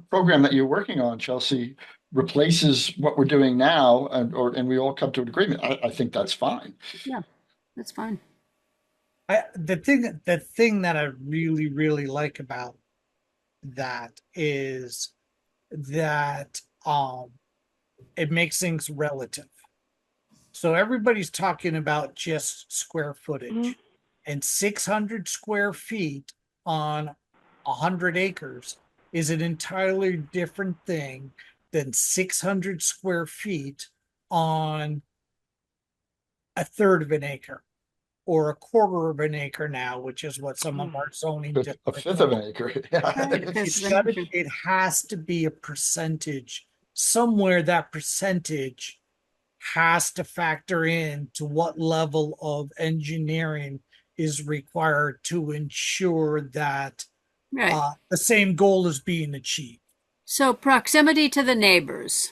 program that you're working on, Chelsea, replaces what we're doing now, and we all come to an agreement, I think that's fine. Yeah, that's fine. The thing that I really, really like about that is that it makes things relative. So everybody's talking about just square footage, and 600 square feet on 100 acres is an entirely different thing than 600 square feet on a third of an acre or a quarter of an acre now, which is what some of our zoning. A fifth of an acre. Yeah. It has to be a percentage. Somewhere that percentage has to factor in to what level of engineering is required to ensure that the same goal is being achieved. So proximity to the neighbors.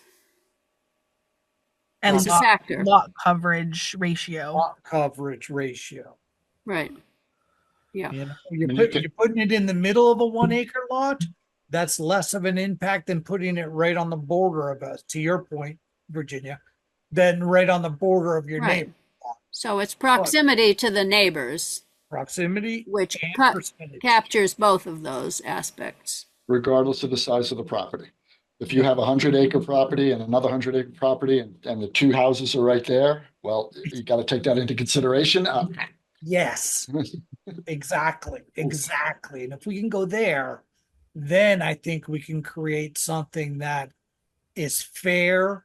And is a factor. Lot coverage ratio. Lot coverage ratio. Right. Yeah. You're putting it in the middle of a 1 acre lot. That's less of an impact than putting it right on the border of us, to your point, Virginia, than right on the border of your neighbor. So it's proximity to the neighbors. Proximity, which captures both of those aspects. Regardless of the size of the property. If you have a 100-acre property and another 100-acre property and the two houses are right there, well, you got to take that into consideration. Yes, exactly. And if we can go there, then I think we can create something that is fair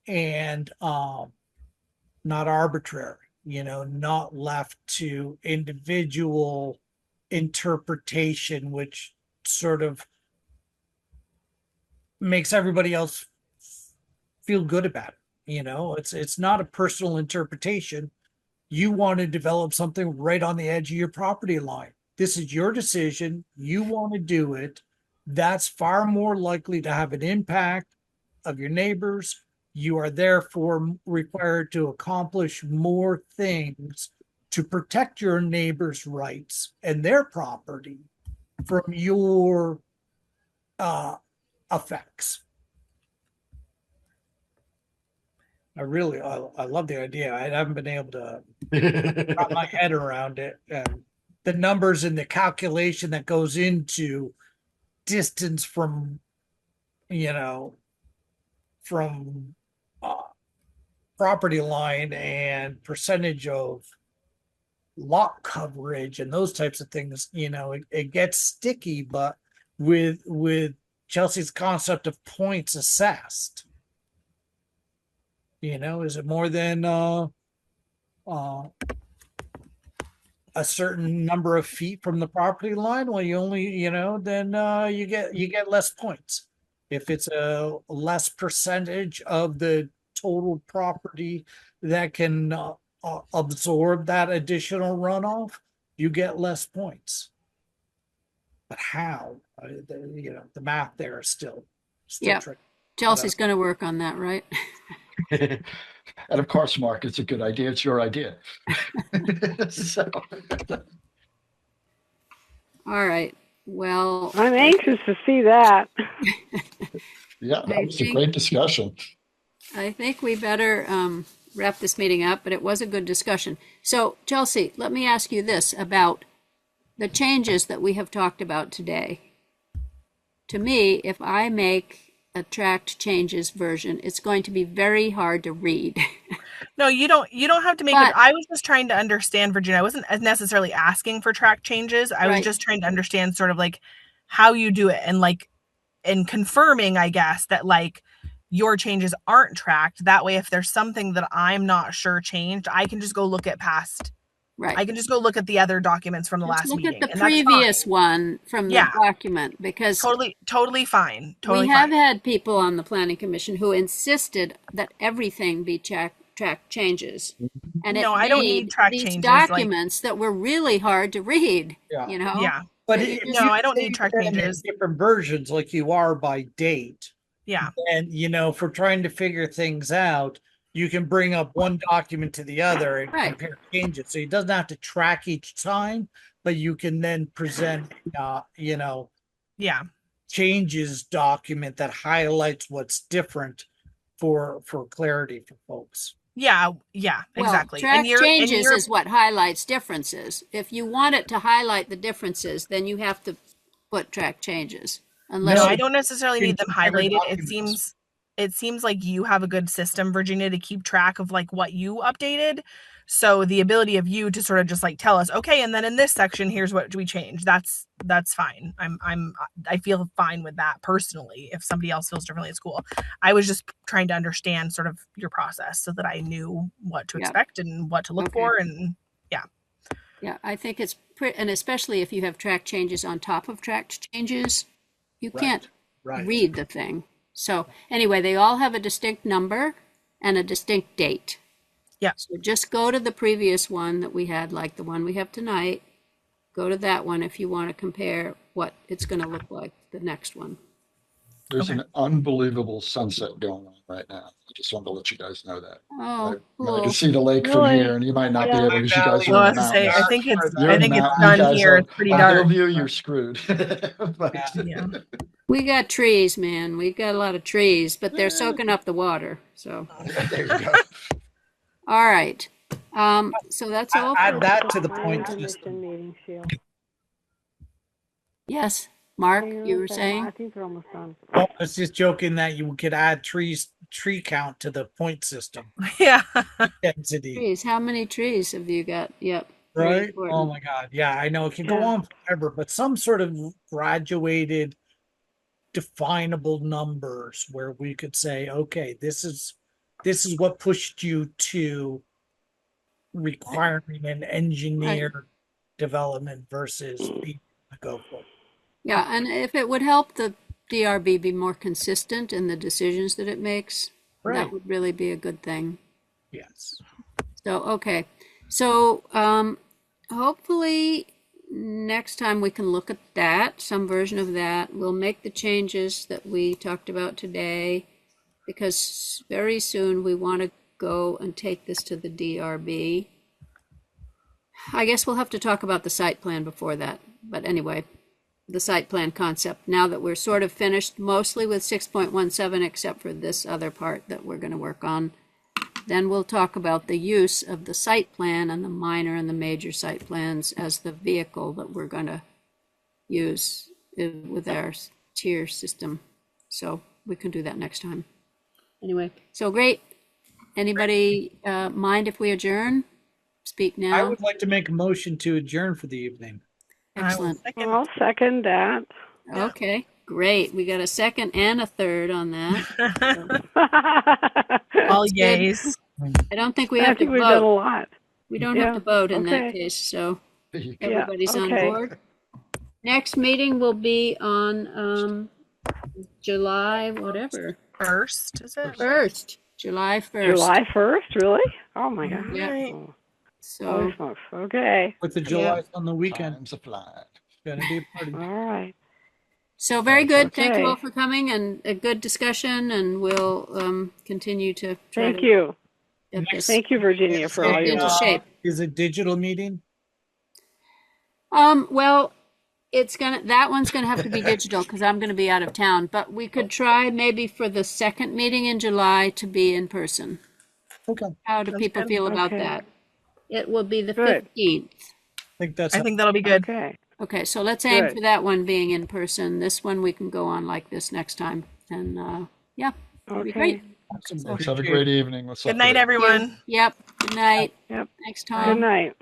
and not arbitrary, not left to individual interpretation, which sort of makes everybody else feel good about it. It's not a personal interpretation. You want to develop something right on the edge of your property line. This is your decision. You want to do it. That's far more likely to have an impact of your neighbors. You are therefore required to accomplish more things to protect your neighbors' rights and their property from your effects. I love the idea. I haven't been able to wrap my head around it. And the numbers and the calculation that goes into distance from, from property line and percentage of lot coverage and those types of things, it gets sticky, but with Chelsea's concept of points assessed, is it more than a certain number of feet from the property line? Well, you only, then you get less points. If it's a less percentage of the total property that can absorb that additional runoff, you get less points. But how? The math there is still tricky. Chelsea's going to work on that, right? And of course, Mark, it's a good idea. It's your idea. All right. Well, I'm anxious to see that. Yeah, that was a great discussion. I think we better wrap this meeting up, but it was a good discussion. So, Chelsea, let me ask you this about the changes that we have talked about today. To me, if I make a tracked changes version, it's going to be very hard to read. No, you don't have to make it. I was just trying to understand, Virginia. I wasn't necessarily asking for track changes. I was just trying to understand sort of like how you do it and confirming, I guess, that like your changes aren't tracked. That way, if there's something that I'm not sure changed, I can just go look at past. Right. I can just go look at the other documents from the last meeting. Look at the previous one from the document, because totally fine. We have had people on the Planning Commission who insisted that everything be track changes. And I don't need track these changes. Documents that were really hard to read. You know. Yeah. But I don't need track changes. Different versions, like you are by date. Yeah. And for trying to figure things out, you can bring up one document to the other and compare changes. So it doesn't have to track each time, but you can then present, changes document that highlights what's different for clarity for folks. Yeah, exactly. Track changes is what highlights differences. If you want it to highlight the differences, then you have to put track changes. No, I don't necessarily need them highlighted. It seems like you have a good system, Virginia, to keep track of like what you updated. So the ability of you to sort of just like tell us, okay, and then in this section, here's what we changed. That's fine. I feel fine with that personally. If somebody else feels differently, it's cool. I was just trying to understand sort of your process so that I knew what to expect and what to look for, and yeah, I think it's and especially if you have track changes on top of track changes, you can't read the thing. So anyway, they all have a distinct number and a distinct date. Yeah. So just go to the previous one that we had, like the one we have tonight. Go to that one if you want to compare what it's going to look like the next one. There's an unbelievable sunset going on right now. I just wanted to let you guys know that. Oh, cool. I can see the lake from here, and you might not be able because you guys are in the mountains. I think it's done here. It's pretty dark. Hillview, you're screwed. We got trees, man. We got a lot of trees, but they're soaking up the water. So there you go. All right. So that's all. Add that to the point system. Yes, Mark, you were saying? I think they're almost done. Oh, I was just joking that you could add tree count to the point system. Yeah. Density. Trees. How many trees have you got? Yep. Right. Oh my God. Yeah, I know it can go on forever, but some sort of graduated, definable numbers where we could say, okay, this is what pushed you to requiring an engineer development versus the go for. Yeah, and if it would help the DRB be more consistent in the decisions that it makes, that would really be a good thing. Yes. So, okay. So, hopefully next time we can look at that, some version of that. We'll make the changes that we talked about today, because very soon we want to go and take this to the DRB. I guess we'll have to talk about the site plan before that. But anyway, the site plan concept, now that we're sort of finished mostly with 6.17, except for this other part that we're going to work on, then we'll talk about the use of the site plan and the minor and the major site plans as the vehicle that we're going to use with our tier system. So we can do that next time. Anyway, so great. Anybody mind if we adjourn? Speak now. I would like to make a motion to adjourn for the evening. Excellent. I'll second that. Okay, great. We got a second and a third on that. All yays. I don't think we have to vote. We've done a lot. We don't have to vote in that case, so everybody's on board. Next meeting will be on July whatever. 1st, is it? 1st. July 1st. July 1st, really? Oh my God. Yeah. So okay. With the July on the weekend. Time's a fly. It's gonna be a party. All right. So very good. Okay. Thank you all for coming, and a good discussion, and we'll continue to try Thank you. This Thank you, Virginia, for all your into shape. Is it digital meeting? Well, that one's gonna have to be digital because I'm gonna be out of town, but we could try maybe for the second meeting in July to be in person. Okay. How do Sounds people good. feel about Okay. that? It will be the Good. 15th. I think that'll be good. Okay. Okay, so let's aim Good. for that one being in person. This one we can go on like this next time. And yeah, that'd be great. Okay. Folks, have a great evening. Let's Good night, separate. everyone. Yep. Good night. Yep. Thanks, Good Tom. night.